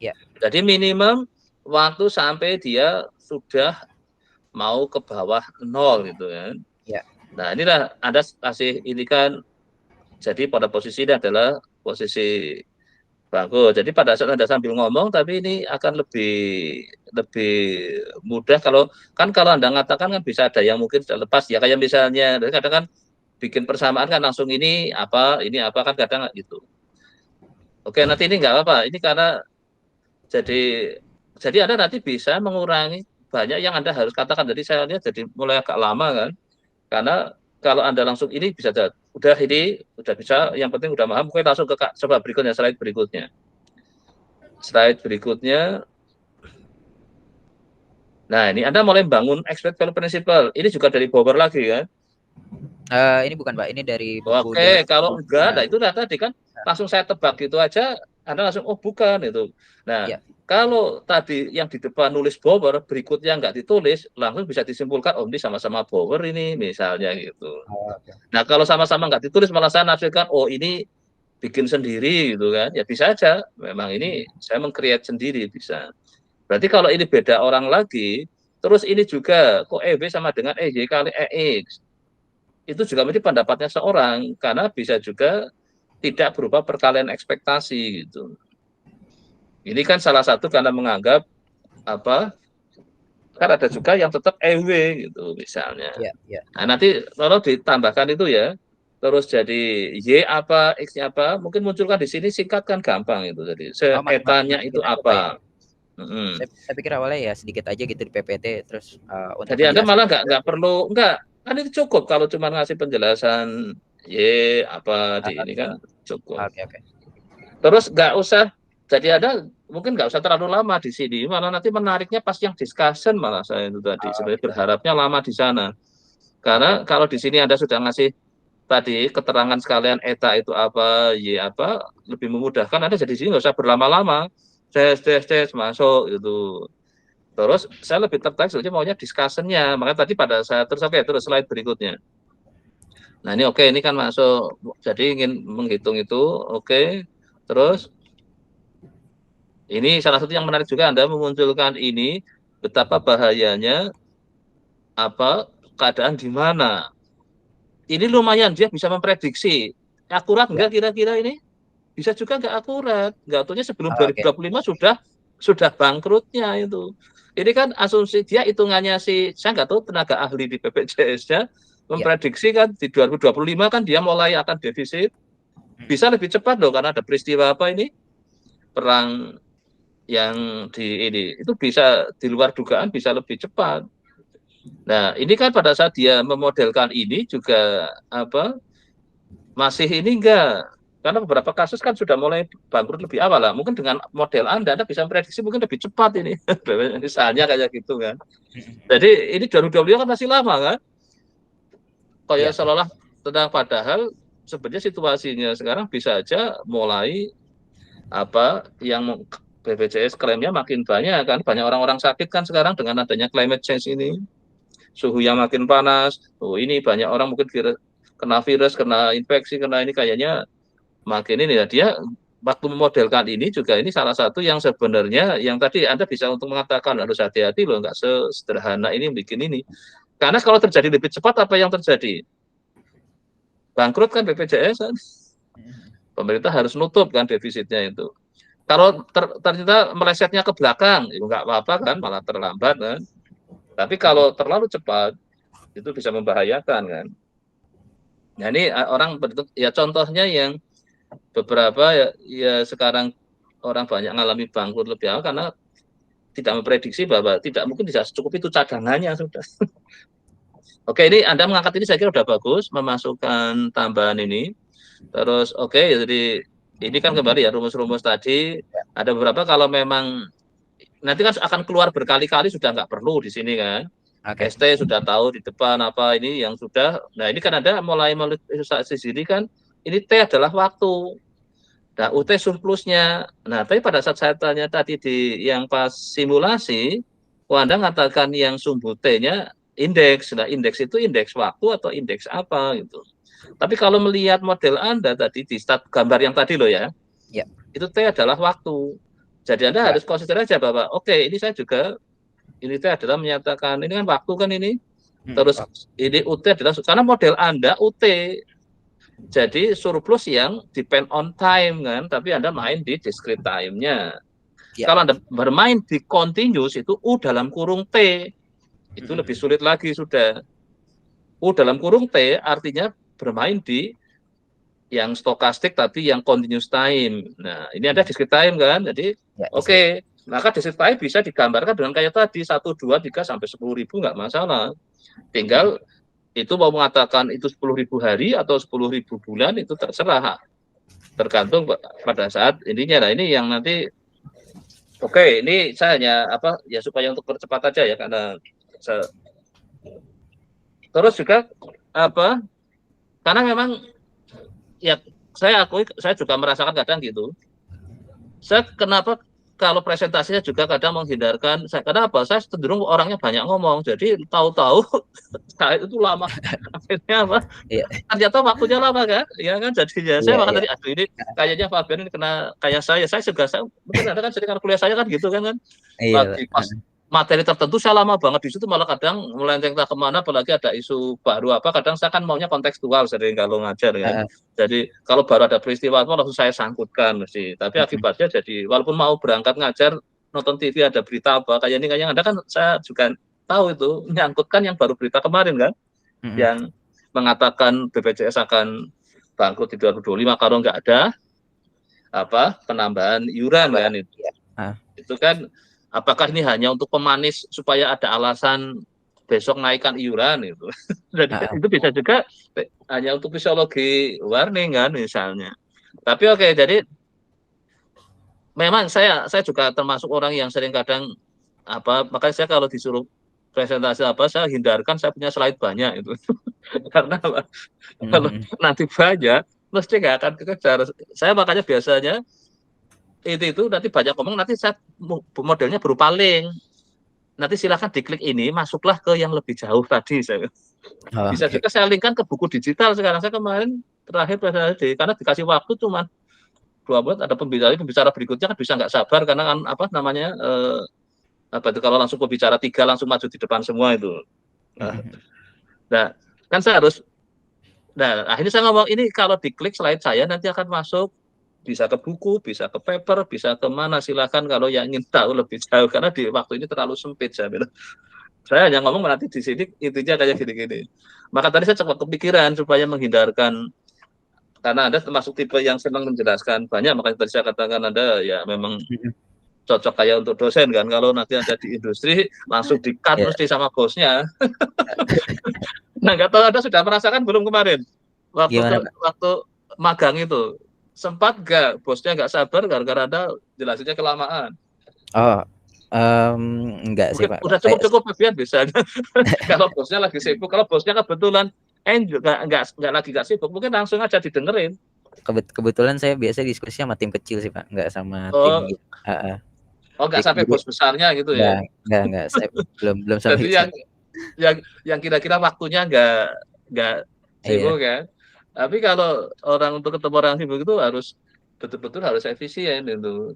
Ya. Jadi minimum waktu sampai dia sudah mau ke bawah 0 gitu kan. Ya. Nah, inilah Anda kasih ini kan jadi pada posisi ini adalah posisi bangku. Jadi pada saat Anda sambil ngomong tapi ini akan lebih mudah kalau Anda mengatakan kan bisa ada yang mungkin sudah lepas ya kayak misalnya kadang kan bikin persamaan kan langsung ini apa kan kadang gitu. Oke, nanti ini nggak apa-apa. Ini karena jadi Anda nanti bisa mengurangi banyak yang Anda harus katakan. Jadi saya lihat jadi mulai agak lama kan. Karena kalau Anda langsung ini bisa udah bisa, yang penting udah paham, mungkin langsung ke coba berikutnya, slide berikutnya. Slide berikutnya. Nah, ini Anda mulai bangun expect value principle. Ini juga dari Bauer lagi kan? Ini bukan, Pak. Ini dari buku. Oke, kalau enggak, nah itu tadi kan langsung saya tebak gitu aja, Anda langsung, oh bukan itu. Nah, kalau tadi yang di depan nulis Bauer, berikutnya enggak ditulis, langsung bisa disimpulkan, oh ini sama-sama Bauer ini, misalnya gitu. Nah, kalau sama-sama enggak ditulis, malah saya nafsirkan, oh ini bikin sendiri gitu kan, ya bisa aja, memang ini saya meng-create sendiri, bisa. Berarti kalau ini beda orang lagi, terus ini juga, kok EB sama dengan EY kali EX, itu juga menjadi pendapatnya seorang, karena bisa juga tidak berupa perkalian ekspektasi gitu. Ini kan salah satu karena menganggap apa? Kan ada juga yang tetap EW gitu misalnya. Nah, nanti kalau ditambahkan itu ya, terus jadi Y apa, X-nya apa, mungkin munculkan di sini singkatkan gampang itu. Jadi etanya itu apa? Saya pikir awalnya ya sedikit aja gitu di PPT terus untuk jadi Anda malah nggak perlu kan itu cukup kalau cuma ngasih penjelasan Y apa di ini kan cukup. Terus nggak usah jadi Anda mungkin nggak usah terlalu lama di sini, malah nanti menariknya pas yang discussion malah saya itu tadi sebenarnya berharapnya lama di sana. Karena kalau di sini Anda sudah ngasih tadi keterangan sekalian eta itu apa, Y apa, lebih memudahkan Anda jadi di sini nggak usah berlama-lama. Tes masuk gitu. Terus saya lebih tertarik sebetulnya maunya discussion-nya. Makanya tadi pada saat terus slide berikutnya. Nah, ini oke, ini kan masuk. Jadi ingin menghitung itu, oke. Terus ini salah satu yang menarik juga Anda memunculkan ini betapa bahayanya apa keadaan di mana. Ini lumayan dia bisa memprediksi. Akurat enggak kira-kira ini? Bisa juga enggak akurat. Enggak tahunya sebelum 2025 sudah bangkrutnya itu. Ini kan asumsi dia hitungannya saya nggak tahu tenaga ahli di BPJS-nya memprediksi kan di 2025 kan dia mulai akan defisit. Bisa lebih cepat loh karena ada peristiwa apa ini? Perang yang ini itu bisa di luar dugaan bisa lebih cepat. Nah, ini kan pada saat dia memodelkan ini juga apa? Masih ini enggak Karena beberapa kasus kan sudah mulai bangkrut lebih awal lah. Mungkin dengan model Anda bisa memprediksi mungkin lebih cepat ini. Misalnya kayak gitu kan. Jadi ini 2022 kan masih lama kan. Kayak Iya. seolah tenang, padahal sebenarnya situasinya sekarang bisa aja mulai yang BPJS klaimnya makin banyak kan. Banyak orang-orang sakit kan sekarang dengan adanya climate change ini. Suhu yang makin panas. Oh, ini banyak orang mungkin kena virus, kena infeksi, kena ini kayaknya makin ini ya. Dia waktu memodelkan ini juga ini salah satu yang sebenarnya yang tadi Anda bisa untuk mengatakan harus hati-hati loh, nggak sesederhana ini bikin ini. Karena kalau terjadi lebih cepat apa yang terjadi? Bangkrut kan BPJS kan. Pemerintah harus nutup kan defisitnya itu. Kalau ternyata melesetnya ke belakang, itu nggak apa-apa kan, malah terlambat kan. Tapi kalau terlalu cepat, itu bisa membahayakan kan. Nah ini orang ya contohnya yang beberapa ya sekarang orang banyak mengalami bangkrut lebih awal karena tidak memprediksi bahwa tidak mungkin bisa cukup itu cadangannya sudah. Oke, ini Anda mengangkat ini saya kira sudah bagus, memasukkan tambahan ini. Terus jadi ini kan kembali ya rumus-rumus tadi. Ada beberapa kalau memang nanti kan akan keluar berkali-kali sudah nggak perlu di sini kan. Oke. ST sudah tahu di depan apa ini yang sudah. Nah ini kan ada mulai melalui sini kan. Ini T adalah waktu. Nah UT surplusnya. Nah tapi pada saat saya tanya tadi yang pas simulasi, Anda mengatakan yang sumbu T-nya indeks. Nah indeks itu indeks waktu atau indeks apa gitu. Tapi kalau melihat model Anda tadi di gambar yang tadi loh ya, itu T adalah waktu. Jadi Anda harus consider aja bahwa ini saya juga ini T adalah menyatakan ini kan waktu kan ini. Terus ini UT adalah karena model Anda UT. Jadi surplus yang depend on time kan, tapi Anda main di discrete time-nya. Kalau Anda bermain di continuous itu U dalam kurung T. Itu lebih sulit lagi sudah. U dalam kurung T artinya bermain di yang stokastik tapi yang continuous time. Nah, ini ada discrete time kan. Jadi maka discrete time bisa digambarkan dengan kayak tadi 1 2 3 sampai 10.000 nggak masalah. Tinggal itu mau mengatakan itu 10.000 hari atau 10.000 bulan itu terserah. Tergantung pada saat ininya. Nah, ini yang nanti ini saya hanya ya supaya untuk percepat aja ya karena terus juga karena memang ya saya akui saya juga merasakan kadang gitu. Saya kenapa kalau presentasinya juga kadang menghindarkan kenapa saya cenderung orangnya banyak ngomong jadi tahu-tahu saya itu lama akhirnya ternyata waktunya lama kan ya kan jadinya saya makan tadi aduh ini kayaknya Fabian ini kena kayak saya juga mungkin ada kan sering kuliah saya kan gitu kan lagi pas materi tertentu saya lama banget di situ malah kadang melenceng kemana apalagi ada isu baru kadang saya kan maunya kontekstual sering kalau ngajar kan jadi kalau baru ada peristiwa langsung saya sangkutkan mesti tapi akibatnya jadi walaupun mau berangkat ngajar nonton TV ada berita kayak ini kayaknya ada kan saya juga tahu itu nyangkutkan yang baru berita kemarin kan yang mengatakan BPJS akan bangkrut di 2025 kalau nggak ada penambahan iuran kan itu kan apakah ini hanya untuk pemanis supaya ada alasan besok naikkan iuran itu. Jadi itu bisa juga hanya untuk psikologi warning kan misalnya. Tapi jadi memang saya juga termasuk orang yang sering kadang makanya saya kalau disuruh presentasi saya hindarkan saya punya slide banyak itu. Karena kalau nanti banyak mesti nggak akan kekejar. Saya makanya biasanya itu nanti banyak ngomong nanti saya modelnya berupa link nanti silakan diklik ini masuklah ke yang lebih jauh tadi bisa juga saya linkkan ke buku digital sekarang saya kemarin terakhir karena dikasih waktu cuma 2 menit ada pembicara berikutnya kan bisa nggak sabar karena kan namanya itu kalau langsung pembicara 3 langsung maju di depan semua itu nah kan saya harus akhirnya saya ngomong ini kalau diklik slide saya nanti akan masuk bisa ke buku, bisa ke paper, bisa ke mana silakan kalau yang ingin tahu lebih jauh karena di waktu ini terlalu sempit saya bilang. Saya hanya ngomong nanti di sini intinya kayak gini-gini. Maka tadi saya coba kepikiran supaya menghindarkan karena Anda termasuk tipe yang senang menjelaskan banyak makanya tadi saya katakan Anda ya memang cocok kayak untuk dosen kan kalau nanti Anda di industri langsung di-cut mesti sama bosnya. Nah nggak tahu Anda sudah merasakan belum kemarin waktu magang itu sempat nggak bosnya nggak sabar gara-gara ada jelasinnya kelamaan. Oh, enggak sih Pak. Udah cukup biar bisa. Kalau bosnya lagi sibuk, kalau bosnya kebetulan juga nggak sibuk, mungkin langsung aja didengerin. Kebetulan saya biasa diskusi sama tim kecil sih Pak, nggak sama tim Oh, gitu. nggak sampai Jadi bos besarnya gitu ya. enggak, saya belum sampai Jadi ke sana. yang kira-kira waktunya nggak Iya. sibuk kan. Tapi kalau orang untuk ketemu orang sibuk itu harus betul-betul harus efisien itu.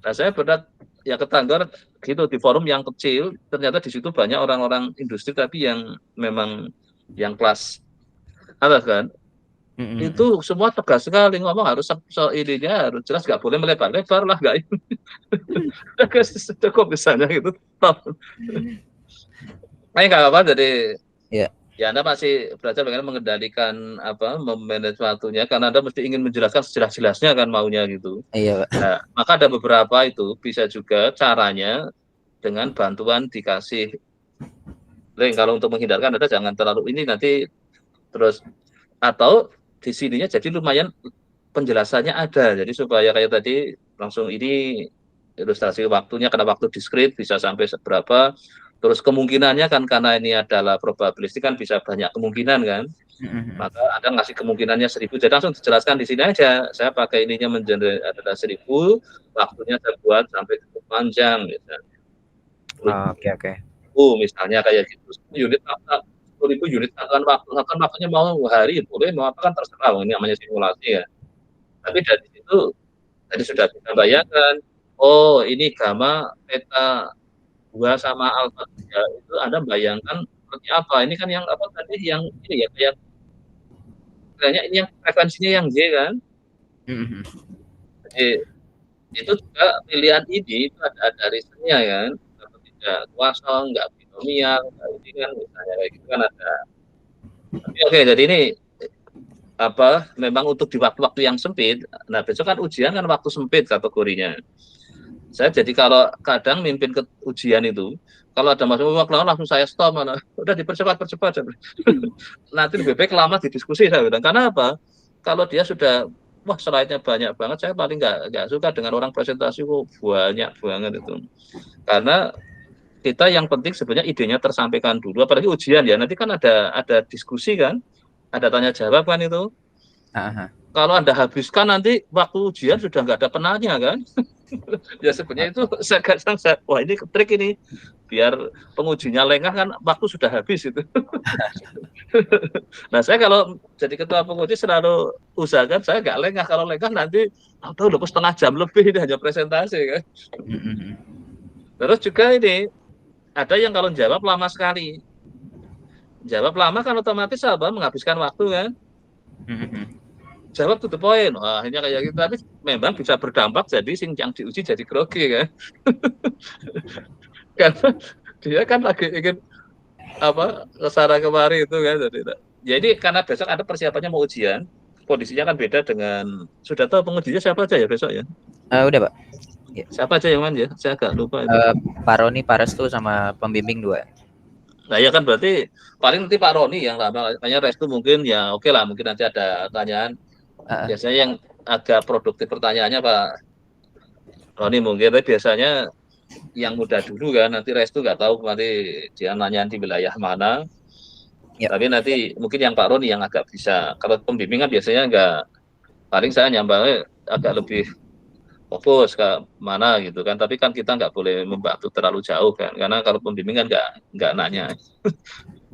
Nah saya pernah ya ketanggar gitu di forum yang kecil, ternyata di situ banyak orang-orang industri tapi yang memang yang kelas atas kan. Itu semua tegas sekali ngomong harus ininya harus jelas, nggak boleh melebar-lebar lah, nggak ini. Cukup misalnya gitu. Nah, nggak apa-apa, jadi Ya. ya Anda masih belajar bagaimana mengendalikan memanage waktunya karena Anda mesti ingin menjelaskan sejelas-jelasnya kan maunya gitu. Iya Pak. Nah, maka ada beberapa itu bisa juga caranya dengan bantuan dikasih link. Kalau untuk menghindarkan Anda jangan terlalu ini nanti terus, atau di sininya jadi lumayan penjelasannya ada. Jadi supaya kayak tadi langsung ini ilustrasi waktunya karena waktu diskrit bisa sampai seberapa. Terus kemungkinannya kan karena ini adalah probabilistik kan bisa banyak kemungkinan kan. Maka Anda ngasih kemungkinannya 1000. Jadi langsung dijelaskan di sini aja. Saya pakai ininya menjadi adalah 1000, waktunya saya buat sampai cukup panjang misalnya. Oke. Misalnya kayak gitu. Unit apa? 10.000 unit satuan waktunya mau hari boleh, mau apa kan terserah. Ini namanya simulasi ya. Tapi dari situ tadi sudah bisa bayangkan, oh ini gamma, theta 2 sama alpha 3 itu Anda bayangkan seperti apa. Ini kan yang apa tadi yang ini ya kayak kayaknya ini yang frekuensinya yang Y kan. Jadi itu juga pilihan ini itu ada reasonnya kan. Kalau tidak kosong, nggak binomial, nggak ini kan misalnya kayak gitu kan ada. Tapi oke, jadi ini apa memang untuk di waktu-waktu yang sempit. Nah besok kan ujian kan waktu sempit kategorinya. Saya jadi kalau kadang mimpin ke ujian itu, kalau ada masalah langsung saya stop, mana udah percepat. Nanti lebih baik lama didiskusi saya bilang. Karena apa? Kalau dia sudah wah slide-nya banyak banget, saya paling nggak suka dengan orang presentasi kok banyak banget itu. Karena kita yang penting sebenarnya idenya tersampaikan dulu, apalagi ujian ya. Nanti kan ada diskusi kan, ada tanya jawab kan itu. Kalau Anda habiskan nanti waktu ujian sudah nggak ada penanya kan. Ya sebenarnya itu saya kadang wah ini trik ini biar pengujinya lengah kan waktu sudah habis itu. Nah saya kalau jadi ketua penguji selalu usahakan saya nggak lengah, kalau lengah nanti tahu udah setengah jam lebih ini hanya presentasi kan. Terus juga ini ada yang kalau jawab lama sekali, jawab lama kan otomatis apa menghabiskan waktu kan. Jawab to the point. Wah, ini kayak gitu. Tapi memang bisa berdampak jadi yang diuji jadi grogi kan. Karena dia kan lagi ingin apa kesana kemari itu kan. Jadi karena besok ada persiapannya mau ujian, kondisinya kan beda dengan sudah tahu pengujinya siapa aja ya besok ya? Udah Pak. Ya. Siapa aja yang main ya? Saya agak lupa itu. Pak Roni, Pak Restu sama pembimbing 2. Nah ya kan berarti paling nanti Pak Roni yang lama, makanya Restu mungkin ya oke lah, mungkin nanti ada pertanyaan. Biasanya yang agak produktif pertanyaannya Pak Roni mungkin, tapi biasanya yang muda dulu kan, nanti Restu nggak tahu nanti dia nanya di wilayah mana. Tapi nanti mungkin yang Pak Roni yang agak bisa. Kalau pembimbingan biasanya nggak, paling saya nyambangnya agak lebih fokus ke mana gitu kan. Tapi kan kita nggak boleh membantu terlalu jauh kan, karena kalau pembimbingan nggak nanya.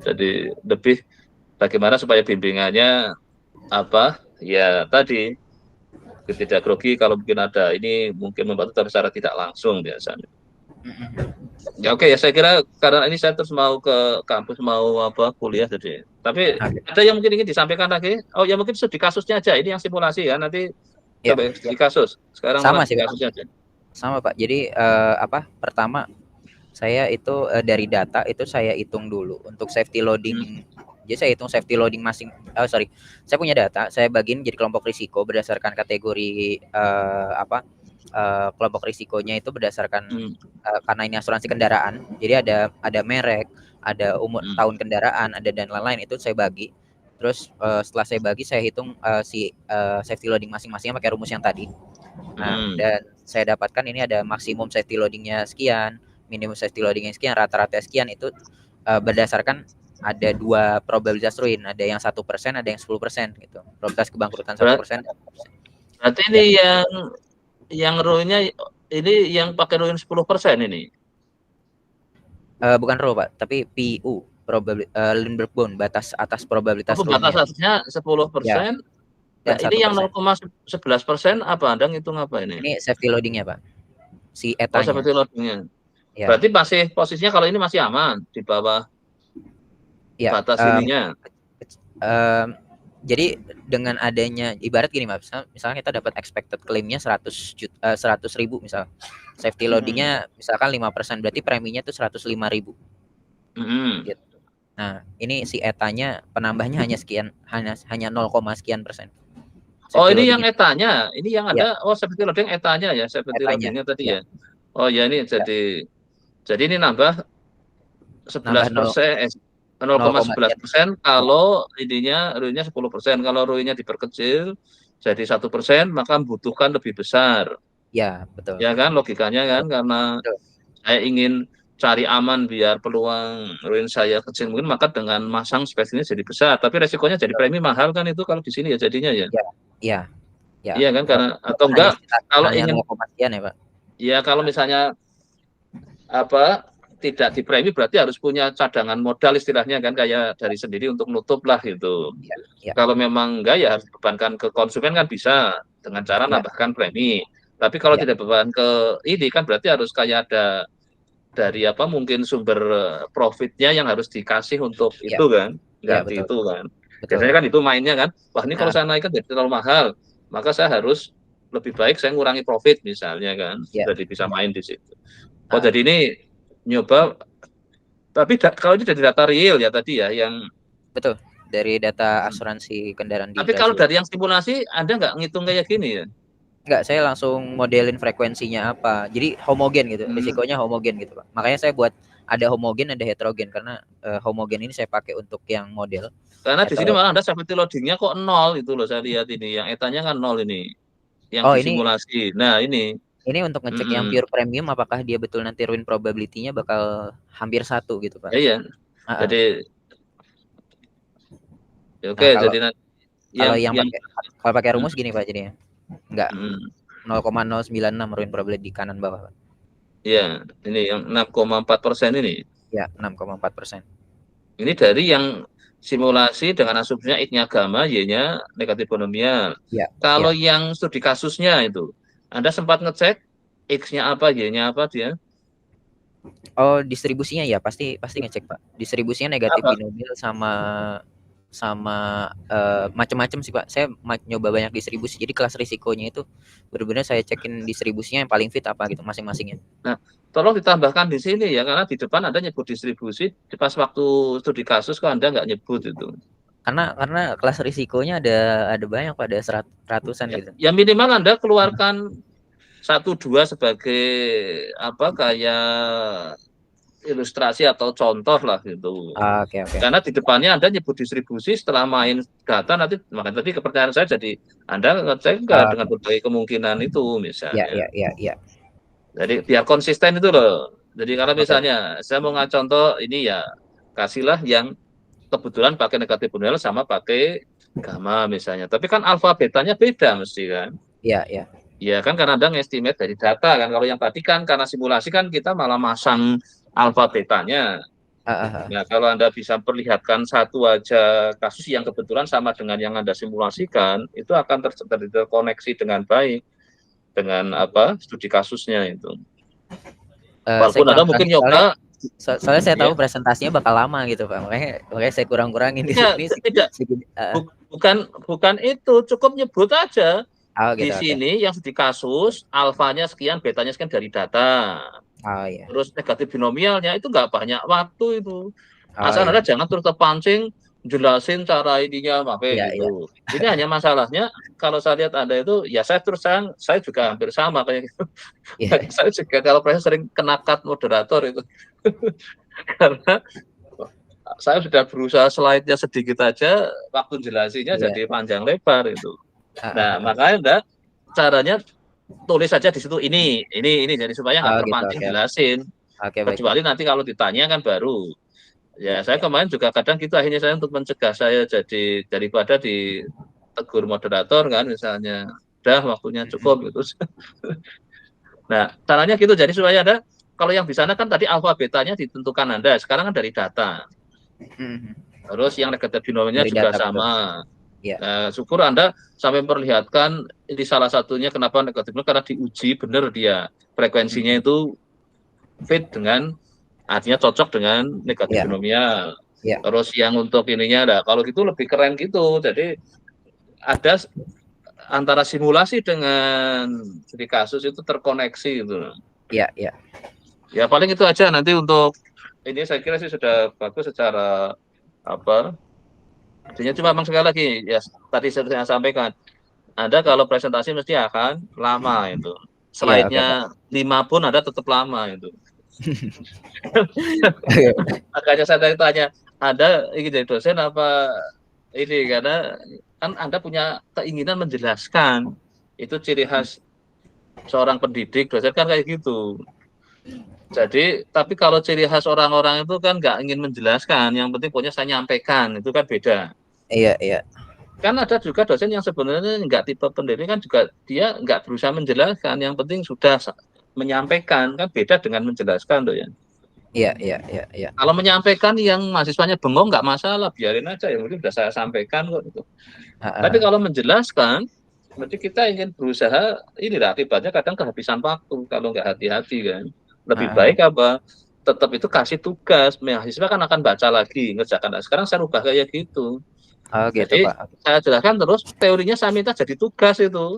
Jadi lebih bagaimana supaya bimbingannya apa ya tadi tidak grogi, kalau mungkin ada ini mungkin membantu tapi secara tidak langsung biasanya. Ya oke ya, saya kira karena ini saya terus mau ke kampus mau apa kuliah jadi. Tapi ada yang mungkin ingin disampaikan lagi? Oh ya mungkin di kasusnya aja, ini yang simulasi ya, nanti coba di kasus. Sekarang sama sih kasusnya aja. Sama Pak. Jadi pertama saya itu dari data itu saya hitung dulu untuk safety loading. Jadi saya hitung safety loading saya punya data, saya bagiin jadi kelompok risiko berdasarkan kategori kelompok risikonya itu berdasarkan karena ini asuransi kendaraan. Jadi ada merek, ada umur tahun kendaraan, ada dan lain-lain, itu saya bagi. Terus setelah saya bagi, saya hitung safety loading masing-masingnya pakai rumus yang tadi. Nah, dan saya dapatkan ini ada maksimum safety loadingnya sekian, minimum safety loadingnya sekian, rata-rata sekian. Itu berdasarkan ada 2 probabilitas ruin, ada yang 1%, ada yang 10% gitu. Probabilitas kebangkrutan 1%. Berarti ini yang ruinnya ini yang pakai ruin 10% ini. Bukan ROW, Pak, tapi PU, Lindbergh Bound, batas atas probabilitas ruinnya. Batas atasnya 10%. Dan ini yang 1%. 0,11% apa? Anda ngitung apa ini? Ini safety loadingnya, Pak. Si etanya. Safety loadingnya. Ya. Berarti masih posisinya kalau ini masih aman di bawah batas ininya. Jadi dengan adanya ibarat gini, Mas, misalnya kita dapat expected claim-nya 100.000 misal. Safety loading-nya misalkan 5%, berarti preminya itu 105.000. Gitu. Nah, ini si etanya penambahnya hanya sekian, hanya 0, sekian persen. Ini yang etanya, ini yang ada. Safety loading etanya ya, safety loading-nya tadi ya. Ini jadi ini nambah 11%, 0,11% kalau ruinnya 10%. Kalau ruinnya diperkecil jadi 1%, maka membutuhkan lebih besar. Ya, betul. Ya kan, logikanya kan, karena saya ingin cari aman biar peluang ruin saya kecil mungkin, maka dengan masang space ini jadi besar. Tapi resikonya jadi premi mahal kan itu kalau di sini ya jadinya ya. Iya. Iya kan, karena atau enggak kalau ingin sekian ya, Pak. Ya kalau misalnya tidak dipremi berarti harus punya cadangan modal istilahnya kan, kayak dari sendiri untuk nutup lah gitu. Kalau memang enggak ya harus dibebankan ke konsumen kan bisa dengan cara nambahkan premi. Tapi kalau tidak beban ke ini kan berarti harus kayak ada dari mungkin sumber profitnya yang harus dikasih untuk itu kan, ganti itu kan. Biasanya kan itu mainnya kan. Wah ini kalau saya naikkan jadi terlalu mahal, maka saya harus lebih baik saya ngurangi profit misalnya kan. Jadi bisa main di situ. Jadi ini nyoba, tapi kalau ini dari data real ya tadi ya yang betul, dari data asuransi kendaraan di Tapi Brazil. kalau dari yang simulasi Anda nggak ngitung kayak gini ya? Enggak, saya langsung modelin frekuensinya apa. Jadi homogen gitu, risikonya homogen gitu, Pak. Makanya saya buat ada homogen, ada heterogen, karena homogen ini saya pakai untuk yang model. Karena di sini malah Anda safety loading-nya kok 0 itu loh, saya lihat ini. Yang etanya kan 0 ini. Yang disimulasi. Nah, ini. Ini untuk ngecek yang pure premium, apakah dia betul nanti ruin probability-nya bakal hampir 1 gitu, Pak. Iya. Jadi oke, jadi kalau pakai rumus gini, Pak, jadinya. Enggak. 0,096 ruin probability di kanan bawah, Pak. Iya, ini yang 6,4% ini. Ya, 6,4%. Ini dari yang simulasi dengan asumsinya X-nya gamma, Y-nya negatif binomial. Kalau yang studi kasusnya itu, Anda sempat ngecek X-nya apa, Y-nya apa dia? Distribusinya ya pasti ngecek, Pak. Distribusinya negatif binomial sama macam-macam sih, Pak. Saya nyoba banyak distribusi. Jadi kelas risikonya itu benar-benar saya cekin distribusinya yang paling fit apa gitu masing-masingnya. Nah, tolong ditambahkan di sini ya, karena di depan Anda nyebut distribusi, pas waktu studi kasus kok Anda nggak nyebut itu. Karena kelas risikonya ada banyak, pada ratusan gitu. Ya minimal Anda keluarkan 1-2 sebagai kayak ilustrasi atau contoh lah gitu. Okay. Karena di depannya Anda nyebut distribusi, setelah main data nanti, makanya tadi kepercayaan saya jadi Anda ngecek dengan berbagai kemungkinan itu misalnya. Iya. Jadi biar konsisten itu loh. Jadi kalau misalnya saya mau contoh ini ya, kasihlah yang kebetulan pakai negatif binomial sama pakai gamma misalnya. Tapi kan alfa betanya beda mesti kan? Iya. Iya kan, karena Anda ngestimate dari data kan. Kalau yang tadi kan karena simulasi kan kita malah masang alfa betanya. Nah, kalau Anda bisa perlihatkan satu aja kasus yang kebetulan sama dengan yang Anda simulasikan, itu akan terkoneksi dengan baik dengan studi kasusnya itu. Walaupun Anda mungkin nyoba, soalnya saya tahu presentasinya bakal lama gitu, Pak. Makanya saya kurang-kurangin di sini. Bukan itu, cukup nyebut aja. Di gitu, sini yang studi kasus, alfanya sekian, betanya sekian dari data. Iya. Terus negatif binomialnya itu nggak banyak waktu itu. Asal Anda jangan terus terpancing jelasin cara ininya gitu. Ini hanya masalahnya kalau saya lihat Anda itu, ya saya juga hampir sama kayak gitu. Saya juga kalau saya sering kena cut moderator itu. Karena saya sudah berusaha slide-nya sedikit aja, waktu jelasinya Iya. jadi panjang lebar itu. Nah, Heeh. makanya enggak, caranya tulis saja di situ ini, jadi supaya nggak Oh gitu, terpancing oke. jelasin. Oke, baik, Pak. Kecuali nanti kalau ditanya kan baru. Ya, saya Ya. kemarin juga kadang gitu, akhirnya saya untuk mencegah saya jadi daripada ditegur moderator kan misalnya, udah waktunya cukup gitu. Nah, caranya gitu jadi supaya ada, kalau yang di sana kan tadi alfa betanya ditentukan Anda, sekarang kan dari data. Terus yang negatif binomialnya Dari juga data, betul. sama. Ya. Nah, syukur Anda sampai memperlihatkan ini salah satunya kenapa negatif binomial, karena diuji benar dia frekuensinya itu fit dengan, artinya cocok dengan negatif Ya. binomial. Ya. Terus yang untuk ininya, nah, kalau gitu lebih keren gitu. Jadi ada antara simulasi dengan studi kasus itu terkoneksi gitu. Ya. Ya. Ya paling itu aja nanti untuk ini saya kira sih sudah bagus secara apa. Artinya cuma memang sekali lagi ya tadi saya sampaikan, Anda kalau presentasi mesti akan lama itu. Ya, oke, Pak. Slide-nya 5 pun Anda tetap lama itu. Oke. Makanya saya tanya, Anda ingin jadi dosen apa ini, karena kan Anda punya keinginan menjelaskan. Itu ciri khas seorang pendidik, dosen kan kayak gitu. Jadi, tapi kalau ciri khas orang-orang itu kan nggak ingin menjelaskan, yang penting pokoknya saya nyampaikan, itu kan beda. Iya, iya. Kan ada juga dosen yang sebenarnya nggak tipe pendidik, kan juga dia nggak berusaha menjelaskan, yang penting sudah menyampaikan, kan beda dengan menjelaskan tuh ya. Iya, iya, iya, iya. Kalau menyampaikan yang mahasiswanya bengong nggak masalah, biarin aja ya, mungkin sudah saya sampaikan kok itu. Tapi kalau menjelaskan, berarti kita ingin berusaha, inilah akibatnya kadang kehabisan waktu kalau nggak hati-hati kan. Lebih baik apa? Tetap itu kasih tugas, mahasiswa kan akan baca lagi, ngerjakan. Nah, sekarang saya rubah kayak gitu. Oh gitu, Jadi Pak. saya jelaskan terus, teorinya saya minta jadi tugas itu.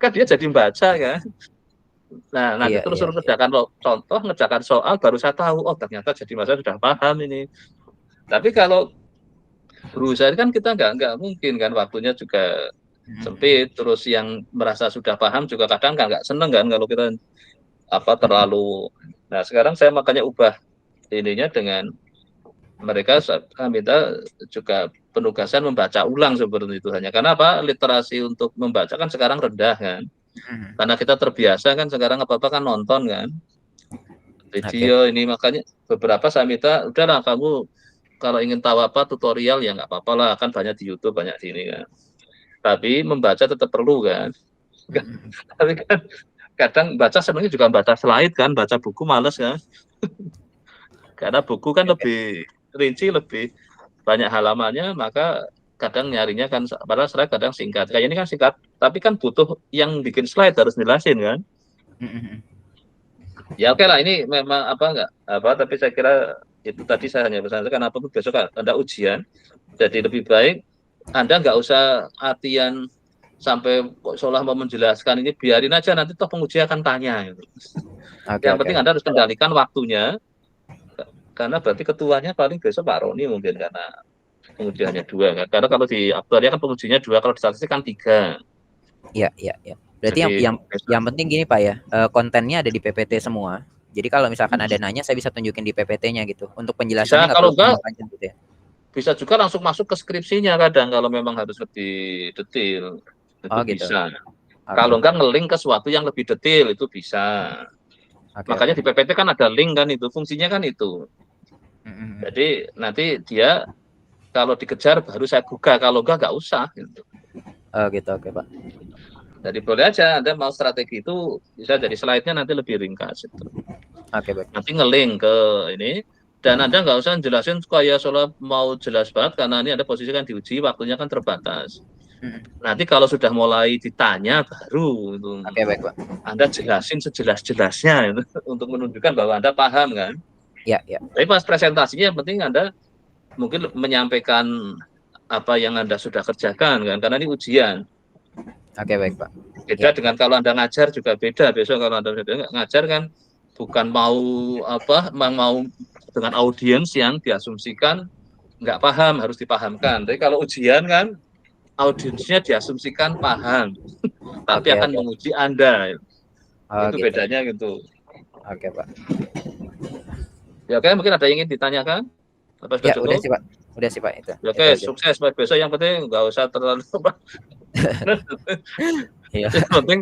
Kan dia jadi membaca kan. Nah, nanti Iya, terus iya, suruh iya. kerjakan contoh, ngerjakan soal, baru saya tahu, oh ternyata jadi masa sudah paham ini. Tapi kalau berusaha kan kita nggak mungkin kan, waktunya juga sempit, terus yang merasa sudah paham juga kadang nggak seneng kan kalau kita apa terlalu. Nah sekarang saya makanya ubah ininya dengan mereka, saya minta juga penugasan membaca ulang seperti itu, hanya karena apa, literasi untuk membaca kan sekarang rendah kan, karena kita terbiasa kan sekarang apa-apa kan nonton kan Oke. video ini, makanya beberapa saya minta udahlah kamu kalau ingin tahu apa tutorial ya nggak apa-apa lah, kan banyak di YouTube, banyak di ini kan, tapi membaca tetap perlu kan. Tapi kan kadang baca sebenarnya juga baca slide kan, baca buku males kan. Karena buku kan lebih rinci, lebih banyak halamannya, maka kadang nyarinya kan, padahal slide kadang singkat. Kayak ini kan singkat, tapi kan butuh yang bikin slide harus jelasin kan. Ya oke lah, ini memang apa enggak apa, tapi saya kira itu tadi saya hanya pesan, karena apa besok Anda ujian, jadi lebih baik Anda nggak usah artian sampai seolah mau menjelaskan, ini biarin aja, nanti toh penguji akan tanya gitu. Oke, Yang oke. penting Anda harus kendalikan waktunya, karena berarti ketuanya paling besok Pak Roni mungkin, karena pengujiannya 2 kan. Karena kalau di aktuaria kan pengujinya 2, kalau di statistik kan 3. Iya, iya, iya. Berarti Jadi yang penting gini Pak ya, kontennya ada di PPT semua. Jadi kalau misalkan ada nanya saya bisa tunjukin di PPT-nya gitu. Untuk penjelasannya bisa, nggak kalau perlu enggak panjang-panjang gitu ya. bisa juga langsung masuk ke skripsinya kadang, kalau memang harus lebih detail itu Oh gitu. bisa. Oke, Kalau oke. enggak ngelink ke sesuatu yang lebih detail itu bisa. Oke, oke. Makanya di PPT kan ada link kan, itu fungsinya kan itu. Jadi nanti dia kalau dikejar baru saya buka, kalau enggak usah gitu. Oh gitu, oke Pak. Jadi boleh aja Anda mau strategi itu bisa jadi slide-nya nanti lebih ringkas itu. Oke, baik. Nanti ngelink ke ini, dan Anda nggak usah jelasin kayak soal mau jelas banget, karena ini ada posisi kan diuji, waktunya kan terbatas. Nanti kalau sudah mulai ditanya baru itu Oke, baik Pak. Anda jelasin sejelas-jelasnya itu, untuk menunjukkan bahwa Anda paham kan. Iya, iya. Tapi pas presentasinya yang penting Anda mungkin menyampaikan apa yang Anda sudah kerjakan kan, karena ini ujian. Oke, baik Pak. Beda dengan kalau Anda ngajar juga beda. Besok kalau Anda ngajar kan bukan mau apa, mau dengan audiens yang diasumsikan nggak paham, harus dipahamkan. Tapi kalau ujian kan audiensnya diasumsikan paham, tapi Oke, akan oke. menguji Anda. Oh Itu gitu. bedanya gitu. Oke Pak. Ya oke, mungkin ada yang ingin ditanyakan? Apa sudah Ya, udah cukup? sih Pak. Udah sih Pak itu. Ya, Itu oke, aja. sukses Pak. Besok yang penting nggak usah terlalu Iya. yang penting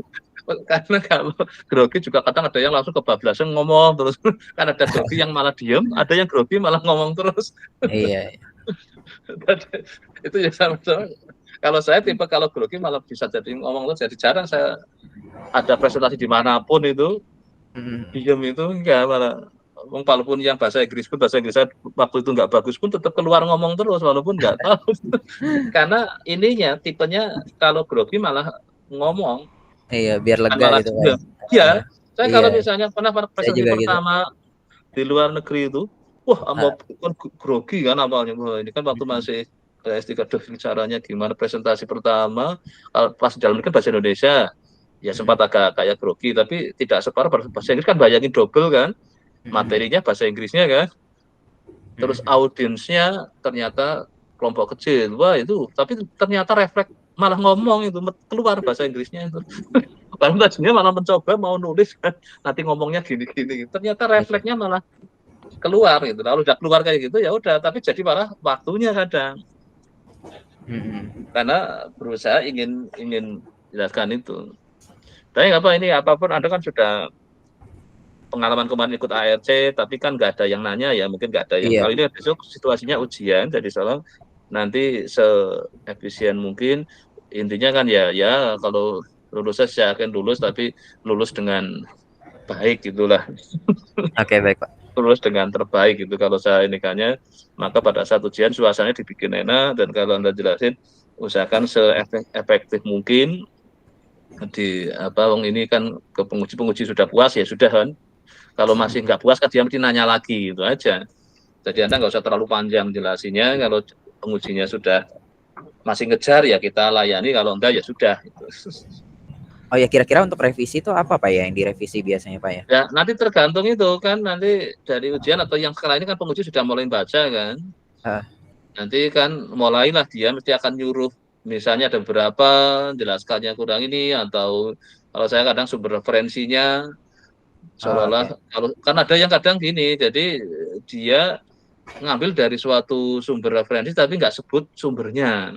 karena kalau grogi juga kadang ada yang langsung kebablasan ngomong terus kan ada grogi yang malah diem, ada yang grogi malah ngomong terus. Iya. Itu ya sama-sama. Kalau saya tipe kalau grogi malah bisa jadi ngomong terus, jadi jarang saya ada presentasi dimanapun itu Mm. diem itu enggak malah. Walaupun yang bahasa Inggris pun bahasa Inggris saya waktu itu nggak bagus pun tetap keluar ngomong terus walaupun nggak tahu. Karena ininya tipenya kalau grogi malah ngomong Iya, biar bukan lega malah gitu Pak. diem. Ya, saya Iya, kalau misalnya pernah saya presentasi juga gitu. pertama di luar negeri itu, wah Ah, mau kan grogi kan awalnya. Wah, ini kan waktu mm. masih S3 caranya gimana presentasi pertama, pas dalam ini kan bahasa Indonesia, ya sempat Mm. agak kayak grogi, tapi tidak separah bahasa Inggris kan bayangin double kan, Mm. materinya bahasa Inggrisnya kan, terus Mm. audiensnya ternyata kelompok kecil, wah itu, tapi ternyata refleks malah ngomong itu keluar bahasa Inggrisnya itu. Padahal tadinya malah mencoba mau nulis kan, nanti ngomongnya gini-gini, ternyata Iya. refleksnya malah keluar gitu. Lalu udah keluar kayak gitu ya udah, tapi jadi malah waktunya kadang Mm. karena berusaha ingin ingin jelaskan itu. Tapi apa ini apapun Anda kan sudah pengalaman kemarin ikut ARC, tapi kan nggak ada yang nanya ya, mungkin nggak ada yang. Iya. Kalau ini besok situasinya ujian, jadi soal nanti seefisien mungkin. Intinya kan ya ya kalau lulusnya saya akan lulus, tapi lulus dengan baik gitulah. Oke, baik Pak. Lulus dengan terbaik gitu kalau saya ini kayaknya, maka pada saat ujian suasananya dibikin enak dan kalau Anda jelasin usahakan seefektif mungkin di apa wong ini kan ke penguji sudah puas ya sudah kan, kalau masih nggak puas kan dia mesti nanya lagi itu aja, jadi Anda nggak usah terlalu panjang jelasinnya, kalau pengujinya sudah masih ngejar ya kita layani, kalau enggak ya sudah gitu. Oh ya, kira-kira untuk revisi itu apa Pak ya yang direvisi biasanya Pak ya? Ya nanti tergantung itu kan, nanti dari ujian atau yang sekarang ini kan penguji sudah mulai baca kan, Ah, nanti kan mulailah dia mesti akan nyuruh misalnya ada beberapa jelaskannya kurang ini, atau kalau saya kadang sumber referensinya oh, seolah-olah, oke. kalau kan ada yang kadang gini, jadi dia ngambil dari suatu sumber referensi tapi nggak sebut sumbernya.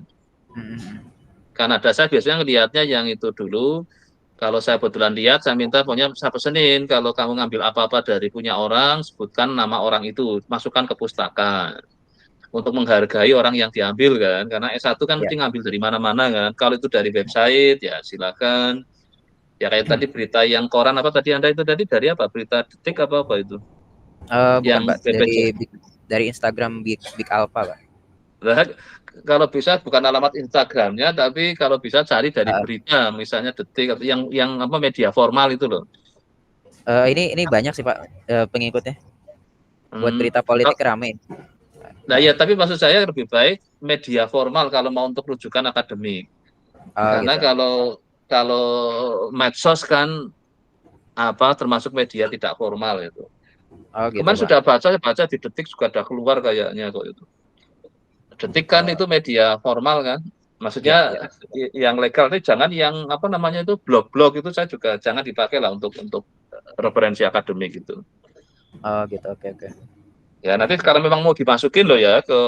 Mm. Kan ada, saya biasanya ngelihatnya yang itu dulu, kalau saya kebetulan lihat saya minta pokoknya saya pesenin kalau kamu ngambil apa-apa dari punya orang sebutkan nama orang itu, masukkan ke pustaka untuk menghargai orang yang diambil kan, karena S1 kan Ya. mesti ngambil dari mana-mana kan, kalau itu dari website ya silakan, ya kayak tadi berita yang koran apa tadi Anda itu tadi dari apa, berita detik apa apa itu Bukan yang Pak, BPJ. dari Instagram Big Alpha Pak. Nah, kalau bisa bukan alamat Instagramnya, tapi kalau bisa cari dari Ah, berita misalnya detik atau yang apa media formal itu loh. ini banyak sih Pak pengikutnya. Buat Hmm. berita politik rame. Nah ya, tapi maksud saya lebih baik media formal kalau mau untuk rujukan akademik, Oh karena gitu. kalau kalau medsos kan apa termasuk media tidak formal itu. Oh gitu Kemarin Pak. sudah baca di Detik juga ada keluar kayaknya kok itu. Detik kan itu Oh, media formal kan. ya, Maksudnya ya. yang legal ini jangan yang apa namanya itu blog-blog itu saya juga jangan dipakai lah untuk referensi akademik gitu. Oh gitu. Oke, oke. Ya nanti kalau memang mau dimasukin loh ya ke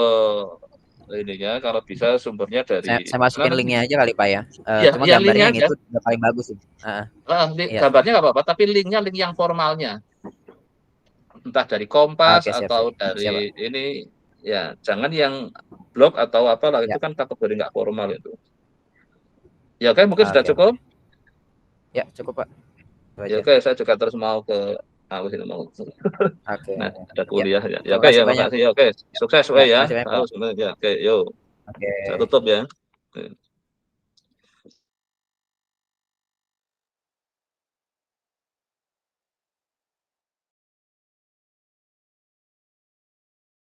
ininya, kalau bisa sumbernya Saya, dari saya mana masukin nanti. linknya aja kali Pak ya. Ya, Cuma ya gambarnya linknya yang aja. itu udah paling bagus sih. Iya. Gambarnya nggak apa-apa, tapi linknya link yang formalnya. Entah dari Kompas Oke, siap, atau siap. Siap dari Pak. ini, ya jangan yang blog atau apalah, itu Ya. kan kategori nggak formal itu. Ya oke, mungkin sudah Oke, cukup. oke. Ya, cukup Pak. Itu Ya aja. oke, saya juga terus mau ke aku sini mau. Oke, Nah, oke. ada Ya. kuliah ya. Ya oke ya, Makasih banyak. makasih ya. Oke, Ya, sukses ya, we ya. makasih banyak Tahu Pak. sebenarnya. Ya, oke, yuk. Oke. Saya tutup ya.